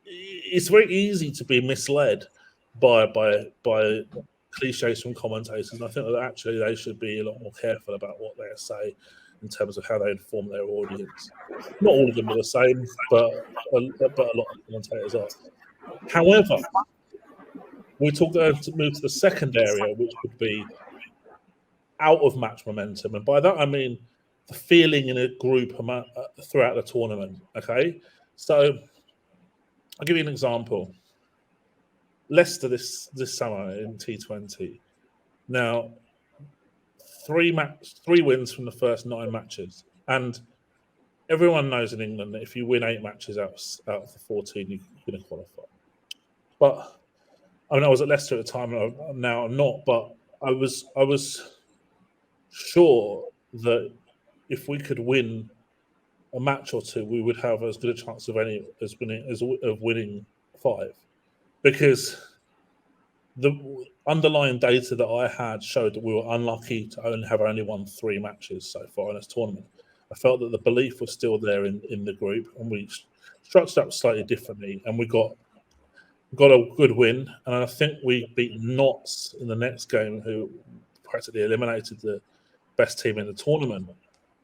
B: it's very easy to be misled by cliches from commentators, and I think that actually they should be a lot more careful about what they say in terms of how they inform their audience. Not all of them are the same, but a lot of commentators are. However, we talk to move to the second area, which would be out of match momentum, and by that I mean the feeling in a group throughout the tournament. Okay, so I'll give you an example. Leicester this summer in T20. Now, 3 wins from the first 9 matches, and everyone knows in England that if you win 8 matches out of the 14, you're going to qualify. But I mean, I was at Leicester at the time, and now I'm not. But I was sure that if we could win a match or 2, we would have as good a chance of winning 5. Because the underlying data that I had showed that we were unlucky to have only won 3 matches so far in this tournament. I felt that the belief was still there in the group, and we structured up slightly differently, and we got a good win. And I think we beat Notts in the next game, who practically eliminated the best team in the tournament.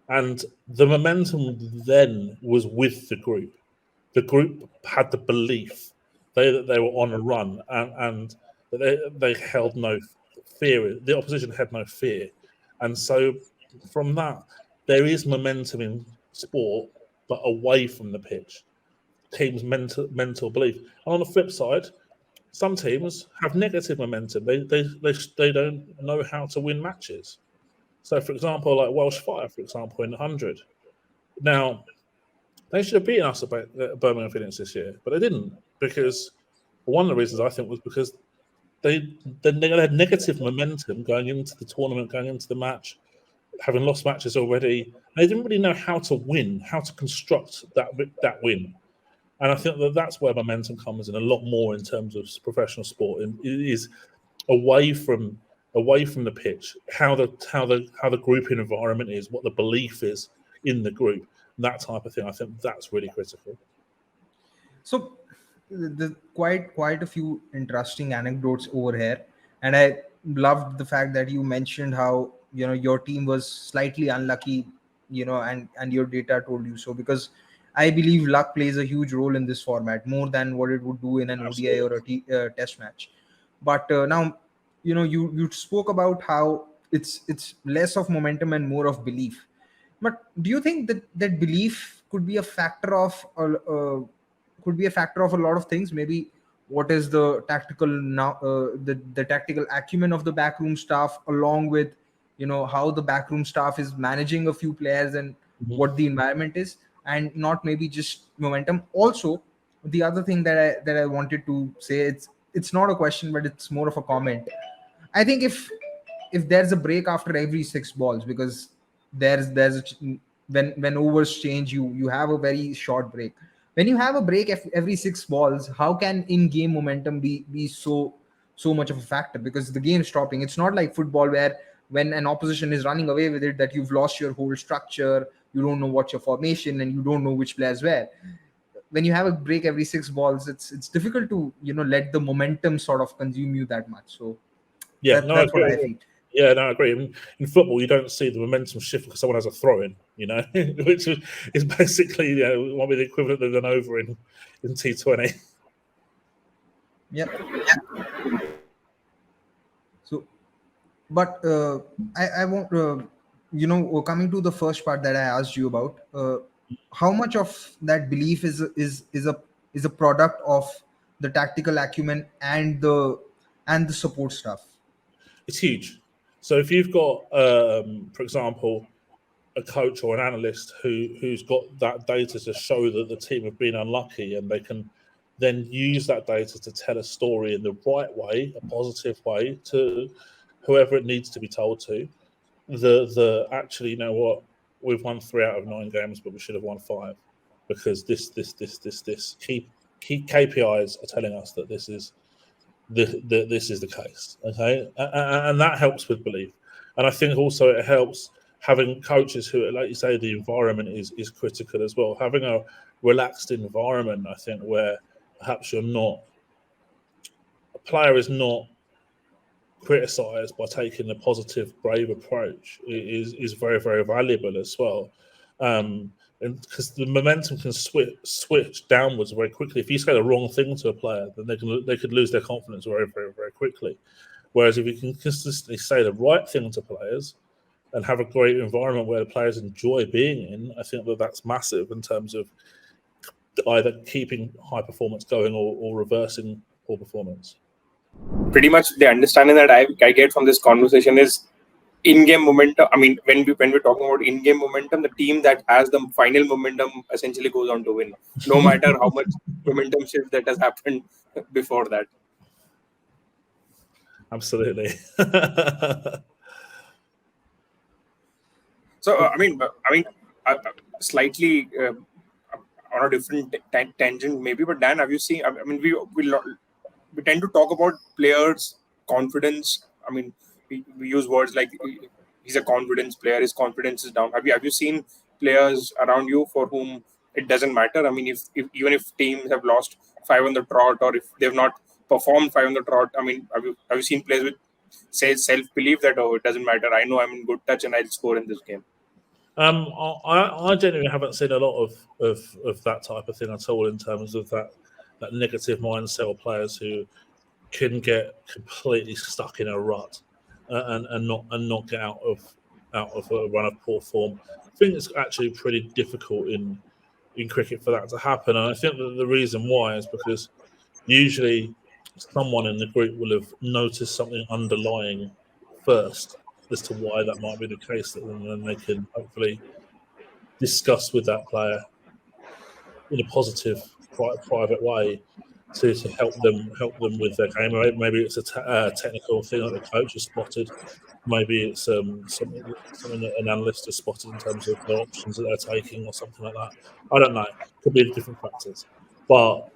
B: And the momentum then was with the group. The group had the belief that they were on a run, and they held no fear. The opposition had no fear. And so from that, there is momentum in sport, but away from the pitch. Teams' mental belief. And on the flip side, some teams have negative momentum. They don't know how to win matches. So, for example, like Welsh Fire, for example, in the 100. Now, they should have beaten us at Birmingham Phoenix this year, but they didn't, because one of the reasons I think was because they had negative momentum going into the tournament, going into the match, having lost matches already. They didn't really know how to win, how to construct that win. And I think that's where momentum comes in a lot more in terms of professional sport. And it is away from the pitch, how the grouping environment is, what the belief is in the group, that type of thing. I think that's really critical.
A: So there's quite a few interesting anecdotes over here, and I loved the fact that you mentioned how your team was slightly unlucky, and your data told you so, because I believe luck plays a huge role in this format, more than what it would do in an
B: Absolutely.
A: ODI or a test match. But now you spoke about how it's less of momentum and more of belief. But do you think that belief could be a factor of a lot of things? Maybe what is the tactical the tactical acumen of the backroom staff, along with how the backroom staff is managing a few players, and what the environment is, and not maybe just momentum. Also, the other thing that I wanted to say, it's not a question, but it's more of a comment. I think if there's a break after every 6 balls, because when overs change, you have a very short break. When you have a break every 6 balls, how can in-game momentum be so so much of a factor because the game stopping. It's not like football where when an opposition is running away with it that you've lost your whole structure, you don't know what's your formation, and you don't know which players where. When you have a break every 6 balls, it's difficult to let the momentum sort of consume you that much. So
B: Yeah, no, I
A: that's what
B: agree.
A: I feel.
B: Yeah, no, I agree. In football, you don't see the momentum shift because someone has a throw-in, which is basically what be the equivalent of an over in T20.
A: Yeah. So, but I won't. Coming to the first part that I asked you about, how much of that belief is a product of the tactical acumen and the support stuff.
B: It's huge. So if you've got, for example, a coach or an analyst who's got that data to show that the team have been unlucky, and they can then use that data to tell a story in the right way, a positive way, to whoever it needs to be told to. The actually, you know what, we've won 3 out of 9 games, but we should have won 5 because this key KPIs are telling us that this is the case. Okay, and that helps with belief. And I think also it helps having coaches who, like you say, the environment is critical as well. Having a relaxed environment, I think, where perhaps a player is not criticised by taking a positive, brave approach is very, very valuable as well. And because the momentum can switch downwards very quickly. If you say the wrong thing to a player, then they could lose their confidence very, very, very quickly. Whereas if you can consistently say the right thing to players and have a great environment where the players enjoy being in, I think that's massive in terms of either keeping high performance going or reversing poor performance.
C: Pretty much the understanding that I get from this conversation is in-game momentum. I mean, when we're talking about in-game momentum, the team that has the final momentum essentially goes on to win, no matter how much momentum shift that has happened before that.
B: Absolutely.
C: So slightly on a different tangent maybe, but Dan, have you seen? I mean, we tend to talk about players' confidence. I mean, we use words like he's a confidence player. His confidence is down. Have you seen players around you for whom it doesn't matter? I mean, if even if teams have lost 5 on the trot, or if they've not performed 5 on the trot, I mean, have you seen players with self belief that it doesn't matter. I know I'm in good touch and I'll score in this game.
B: I genuinely haven't seen a lot of that type of thing at all in terms of that negative mindset of players who can get completely stuck in a rut and not get out of a run of poor form. I think it's actually pretty difficult in cricket for that to happen, and I think that the reason why is because usually someone in the group will have noticed something underlying first as to why that might be the case, and then they can hopefully discuss with that player in a positive, private way to help them with their game. Maybe it's a technical thing that the coach has spotted. Maybe it's something that an analyst has spotted in terms of the options that they're taking or something like that. I don't know. Could be different factors, but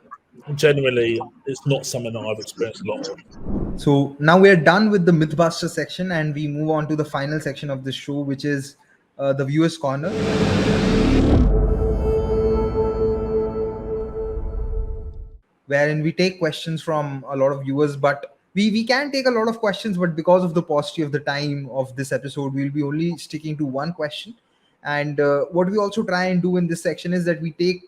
B: generally, it's not something that I've experienced a lot of.
A: So now we're done with the Mythbuster section and we move on to the final section of the show, which is the Viewers Corner. Wherein we take questions from a lot of viewers, but we can take a lot of questions, but because of the paucity of the time of this episode, we'll be only sticking to one question. And what we also try and do in this section is that we take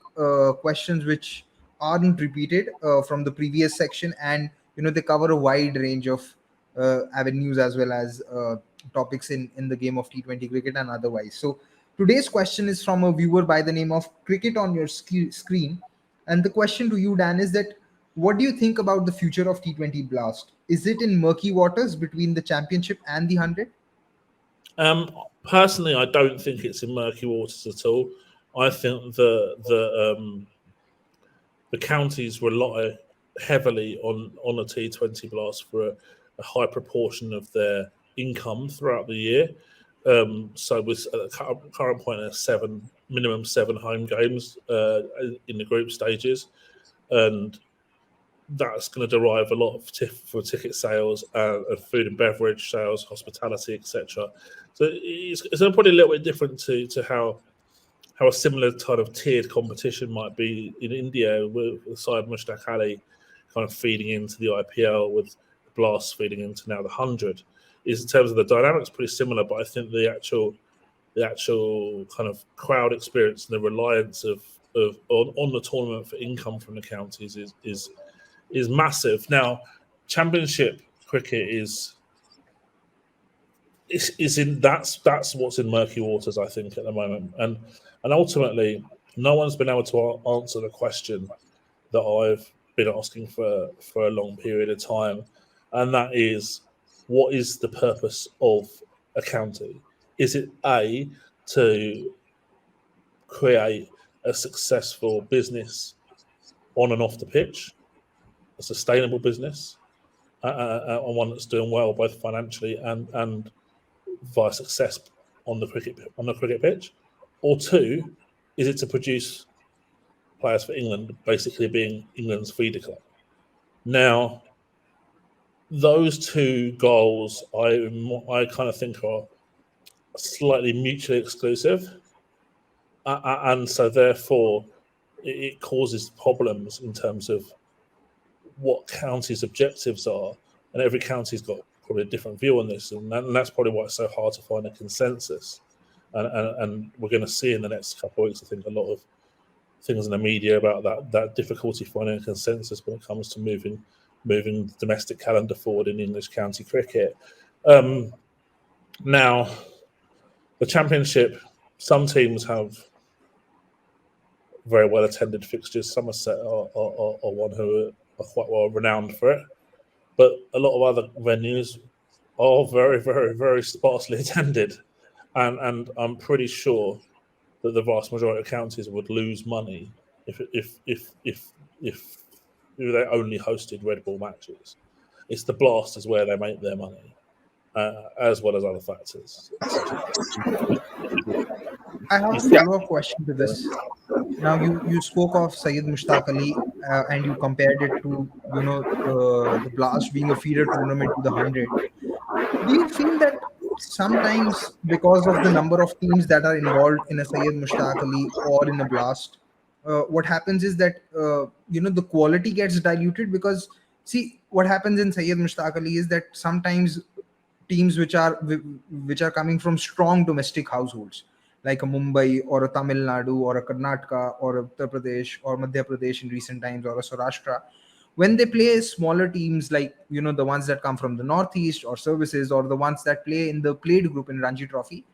A: questions which aren't repeated from the previous section, and they cover a wide range of avenues as well as topics in the game of T20 cricket and otherwise. So today's question is from a viewer by the name of Cricket on Your Screen. And the question to you, Dan, is that what do you think about the future of T20 Blast? Is it in murky waters between the championship and the 100?
B: Personally, I don't think it's in murky waters at all. I think the counties rely heavily on a T20 Blast for a high proportion of their income throughout the year. So with at the current point, there's minimum 7 home games in the group stages, and that's going to derive a lot of for ticket sales, and food and beverage sales, hospitality, etc. So it's probably a little bit different to how a similar kind of tiered competition might be in India, with Syed Mushtaq Ali kind of feeding into the IPL, with Blast feeding into now the 100. Is in terms of the dynamics pretty similar, but I think the actual kind of crowd experience and the reliance on the tournament for income from the counties is massive. Now, Championship cricket is in that's what's in murky waters, I think, at the moment, and ultimately, no one's been able to answer the question that I've been asking for a long period of time, and that is, what is the purpose of a county? Is it A, to create a successful business on and off the pitch, a sustainable business, and one that's doing well both financially and via success on the cricket pitch, or two, is it to produce players for England, basically being England's feeder club? Now, those two goals, I kind of think are slightly mutually exclusive, and so therefore it causes problems in terms of what counties' objectives are, and every county's got probably a different view on this, and that's probably why it's so hard to find a consensus. And we're going to see in the next couple of weeks, I think, a lot of things in the media about that difficulty finding a consensus when it comes to moving the domestic calendar forward in English county cricket. Now, the Championship, some teams have very well attended fixtures. Somerset are one who are quite well renowned for it, but a lot of other venues are very, very, very sparsely attended, and I'm pretty sure that the vast majority of counties would lose money if they only hosted Red Ball matches. It's the Blast is where they make their money, as well as other factors.
A: I have a follow-up question to this. Now, you spoke of Syed Mushtaq Ali, and you compared it to the Blast being a feeder tournament to the 100. Do you feel that sometimes, because of the number of teams that are involved in a Syed Mushtaq Ali or in a Blast, what happens is that the quality gets diluted? Because see, what happens in Syed Mushtaq Ali is that sometimes teams which are coming from strong domestic households, like a Mumbai or a Tamil Nadu or a Karnataka or a Uttar Pradesh or Madhya Pradesh in recent times, or a Saurashtra, when they play smaller teams like the ones that come from the Northeast or services, or the ones that play in the played group in Ranji Trophy,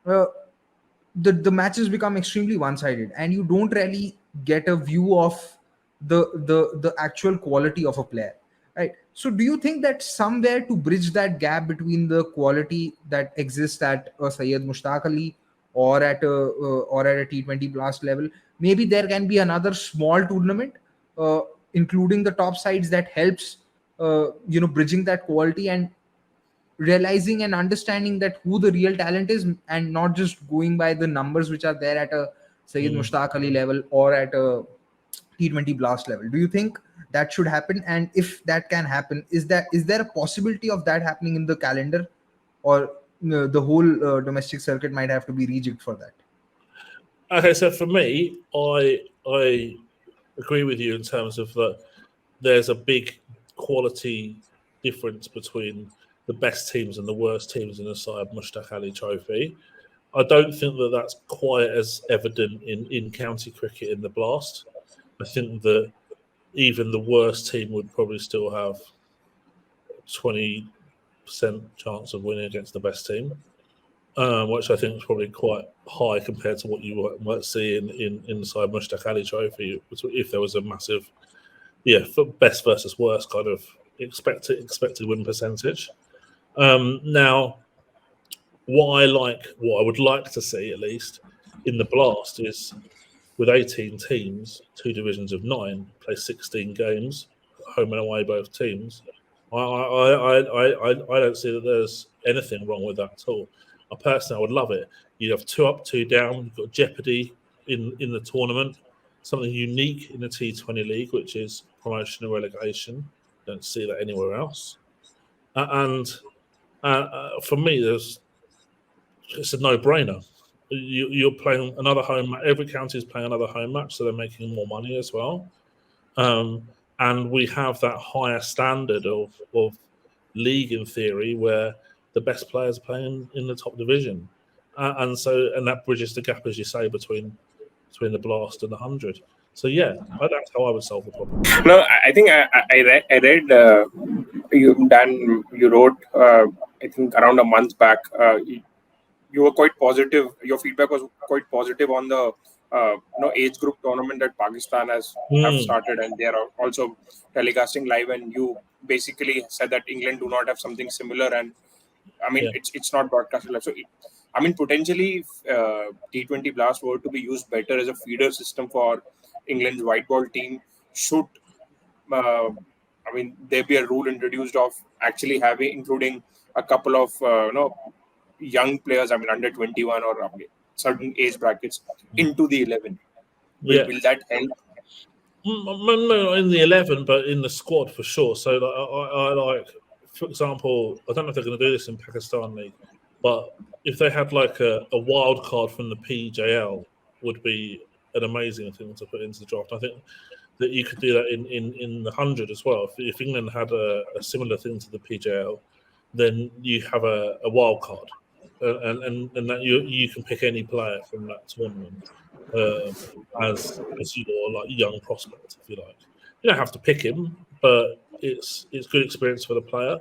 A: the matches become extremely one-sided, and you don't really get a view of the actual quality of a player, right? So do you think that somewhere, to bridge that gap between the quality that exists at a Syed Mushtaq Ali or at a T20 Blast level, maybe there can be another small tournament, including the top sides, that helps bridging that quality and realizing and understanding that who the real talent is, and not just going by the numbers which are there at a Syed Mushtaq Ali level or at a T20 Blast level? Do you think that should happen? And if that can happen, is there a possibility of that happening in the calendar, or the whole domestic circuit might have to be rejigged for that?
B: Okay, so for me, I agree with you in terms of that there's a big quality difference between the best teams and the worst teams in the Syed Mushtaq Ali Trophy. I don't think that that's quite as evident in county cricket in the Blast. I think that even the worst team would probably still have 20% chance of winning against the best team, which I think is probably quite high compared to what you might see in the Syed Mushtaq Ali Trophy, if there was a massive, for best versus worst kind of expected win percentage. Now, what I would like to see, at least in the Blast, is with 18 teams, 2 divisions of 9, play 16 games, home and away both teams. I don't see that there's anything wrong with that at all. I would love it. You have 2 up, 2 down. You've got jeopardy in the tournament. something unique in the T20 league, which is promotion and relegation. Don't see that anywhere else. And for me, it's a no-brainer. You're playing another home match. Every county is playing another home match, so they're making more money as well. And we have that higher standard of league in theory, where the best players are playing in the top division, and that bridges the gap, as you say, between the Blast and the 100. So yeah, that's how I would solve the problem.
C: No, I think I read you wrote I think around a month back. You were quite positive. Your feedback was quite positive on the age group tournament that Pakistan have started, and they are also telecasting live. And you basically said that England do not have something similar, and I mean it's not broadcasted live. So I mean potentially, if T20 Blast were to be used better as a feeder system for England's white ball team, should I mean there be a rule introduced of actually including a couple of young players, I mean under 21 or certain age brackets into the 11. Will that help?
B: No, in the 11, but in the squad for sure. So I like, for example, I don't know if they're going to do this in Pakistan League, but if they had like a wild card from the PJL, would be an amazing thing to put into the draft. I think that you could do that in the 100 as well. If England had a similar thing to the PJL, then you have a wild card. And that you can pick any player from that tournament as your like young prospect, if you like. You don't have to pick him, but it's good experience for the player,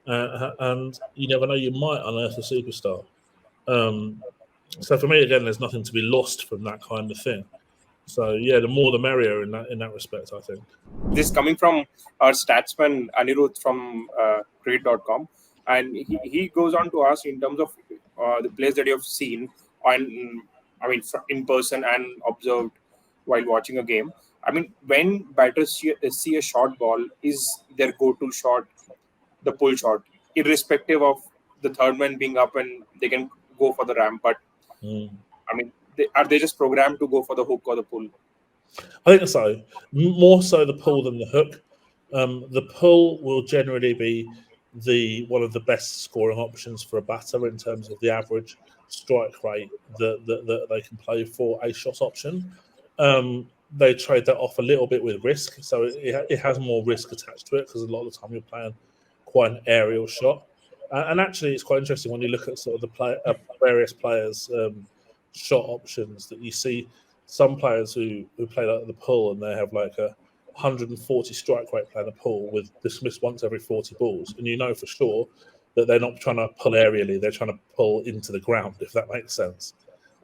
B: and you never know, you might unearth a superstar. So for me, again, there's nothing to be lost from that kind of thing. So yeah, the more the merrier in that respect, I think.
C: This coming from our statsman Anirudh from cricket.com. And he goes on to ask in terms of the players that you have seen in person and observed while watching a game. I mean, when batters see a short ball, is their go-to shot the pull shot, irrespective of the third man being up and they can go for the ramp? But I mean, are they just programmed to go for the hook or the pull?
B: I think so. More so the pull than the hook. The pull will generally be one of the best scoring options for a batter in terms of the average strike rate that they can play for a shot option. They trade that off a little bit with risk, so it has more risk attached to it because a lot of the time you're playing quite an aerial shot. And actually, it's quite interesting when you look at sort of the various players' shot options, that you see some players who play like the pull and they have like a 140 strike rate playing a pull with dismissed once every 40 balls, and you know for sure that they're not trying to pull aerially, they're trying to pull into the ground, if that makes sense.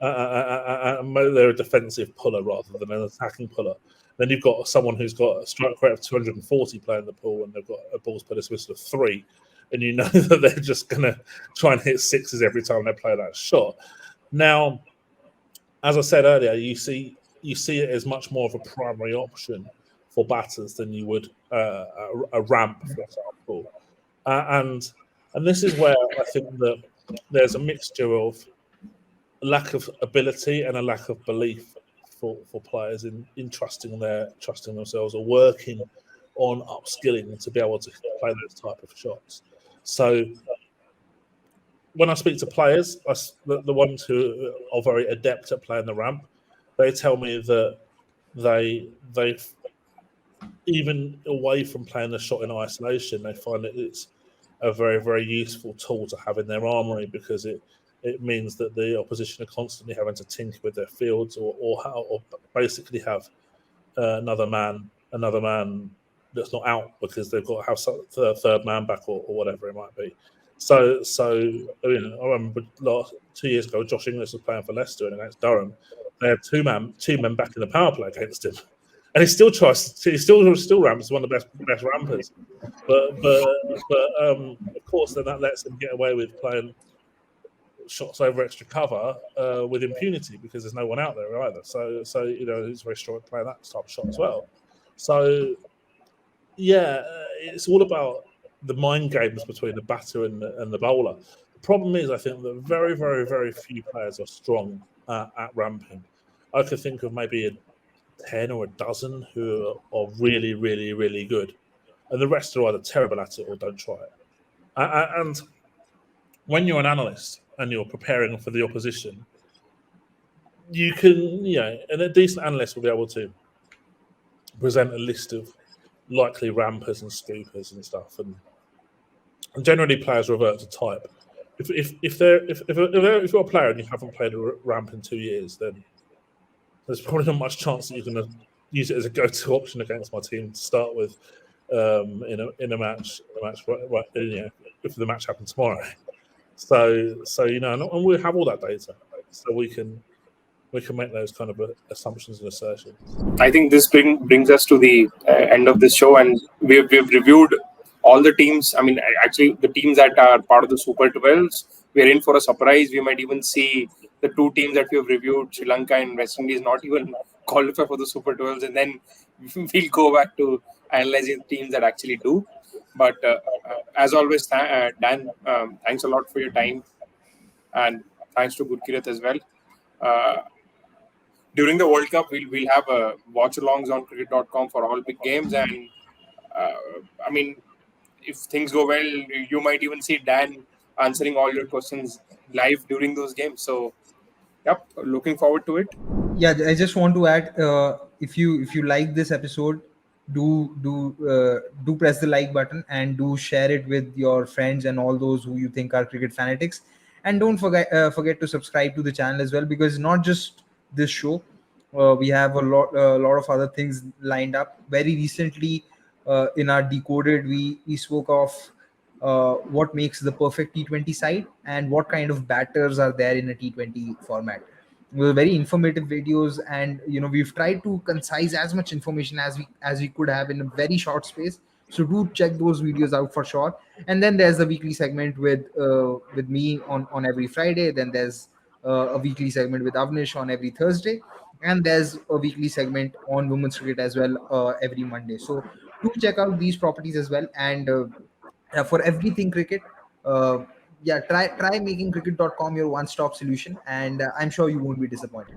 B: They're a defensive puller rather than an attacking puller. Then you've got someone who's got a strike rate of 240 playing the pull, and they've got a balls per dismissal of 3, and you know that they're just going to try and hit sixes every time they play that shot. Now, as I said earlier, you see it as much more of a primary option for batters than you would a ramp, for example. And this is where I think that there's a mixture of lack of ability and a lack of belief for players in trusting themselves or working on upskilling to be able to play those type of shots. So when I speak to players, the ones who are very adept at playing the ramp, they tell me that they've even away from playing the shot in isolation, they find that it's a very, very useful tool to have in their armory, because it means that the opposition are constantly having to tinker with their fields or basically have another man that's not out because they've got to have a third man back or whatever it might be. So I remember 2 years ago, Josh Inglis was playing for Leicester and against Durham. They had two men back in the power play against him, and he still ramps, one of the best rampers. But of course, then that lets him get away with playing shots over extra cover with impunity because there's no one out there either. So he's very strong at playing that type of shot as well. So yeah, it's all about the mind games between the batter and the bowler. The problem is, I think that very, very, very few players are strong at ramping. I could think of maybe 10 or a dozen who are really, really, really good, and the rest are either terrible at it or don't try it. And when you're an analyst and you're preparing for the opposition, you can, and a decent analyst will be able to present a list of likely rampers and scoopers and stuff, and generally players revert to type. If you're a player and you haven't played a ramp in 2 years, then there's probably not much chance that you're going to use it as a go-to option against my team to start with in a match. If the match happens tomorrow. So and we have all that data, so we can make those kind of assumptions and assertions.
C: I think this brings us to the end of this show, and we've reviewed all the teams. I mean, actually, the teams that are part of the Super 12s, we're in for a surprise. We might even see the two teams that we have reviewed, Sri Lanka and West Indies, not even qualify for the Super 12s, and then we'll go back to analyzing the teams that actually do. But as always, Dan, thanks a lot for your time, and thanks to Gurkirat as well. During the World Cup, we'll have watch-alongs on cricket.com for all big games, and I mean, if things go well, you might even see Dan answering all your questions live during those games. So, yep, looking forward to it.
A: Yeah, I just want to add, if you like this episode, do press the like button and do share it with your friends and all those who you think are cricket fanatics, and don't forget to subscribe to the channel as well, because not just this show, we have a lot of other things lined up. Very recently, in our Decoded, we spoke of what makes the perfect T20 side and what kind of batters are there in a T20 format. Were very informative videos, and we've tried to concise as much information as we could have in a very short space. So do check those videos out for sure. And then there's the weekly segment with me on every Friday. Then there's a weekly segment with Avnish on every Thursday, and there's a weekly segment on women's cricket as well every Monday. So do check out these properties as well. And for everything cricket, try making cricket.com your one-stop solution, and I'm sure you won't be disappointed.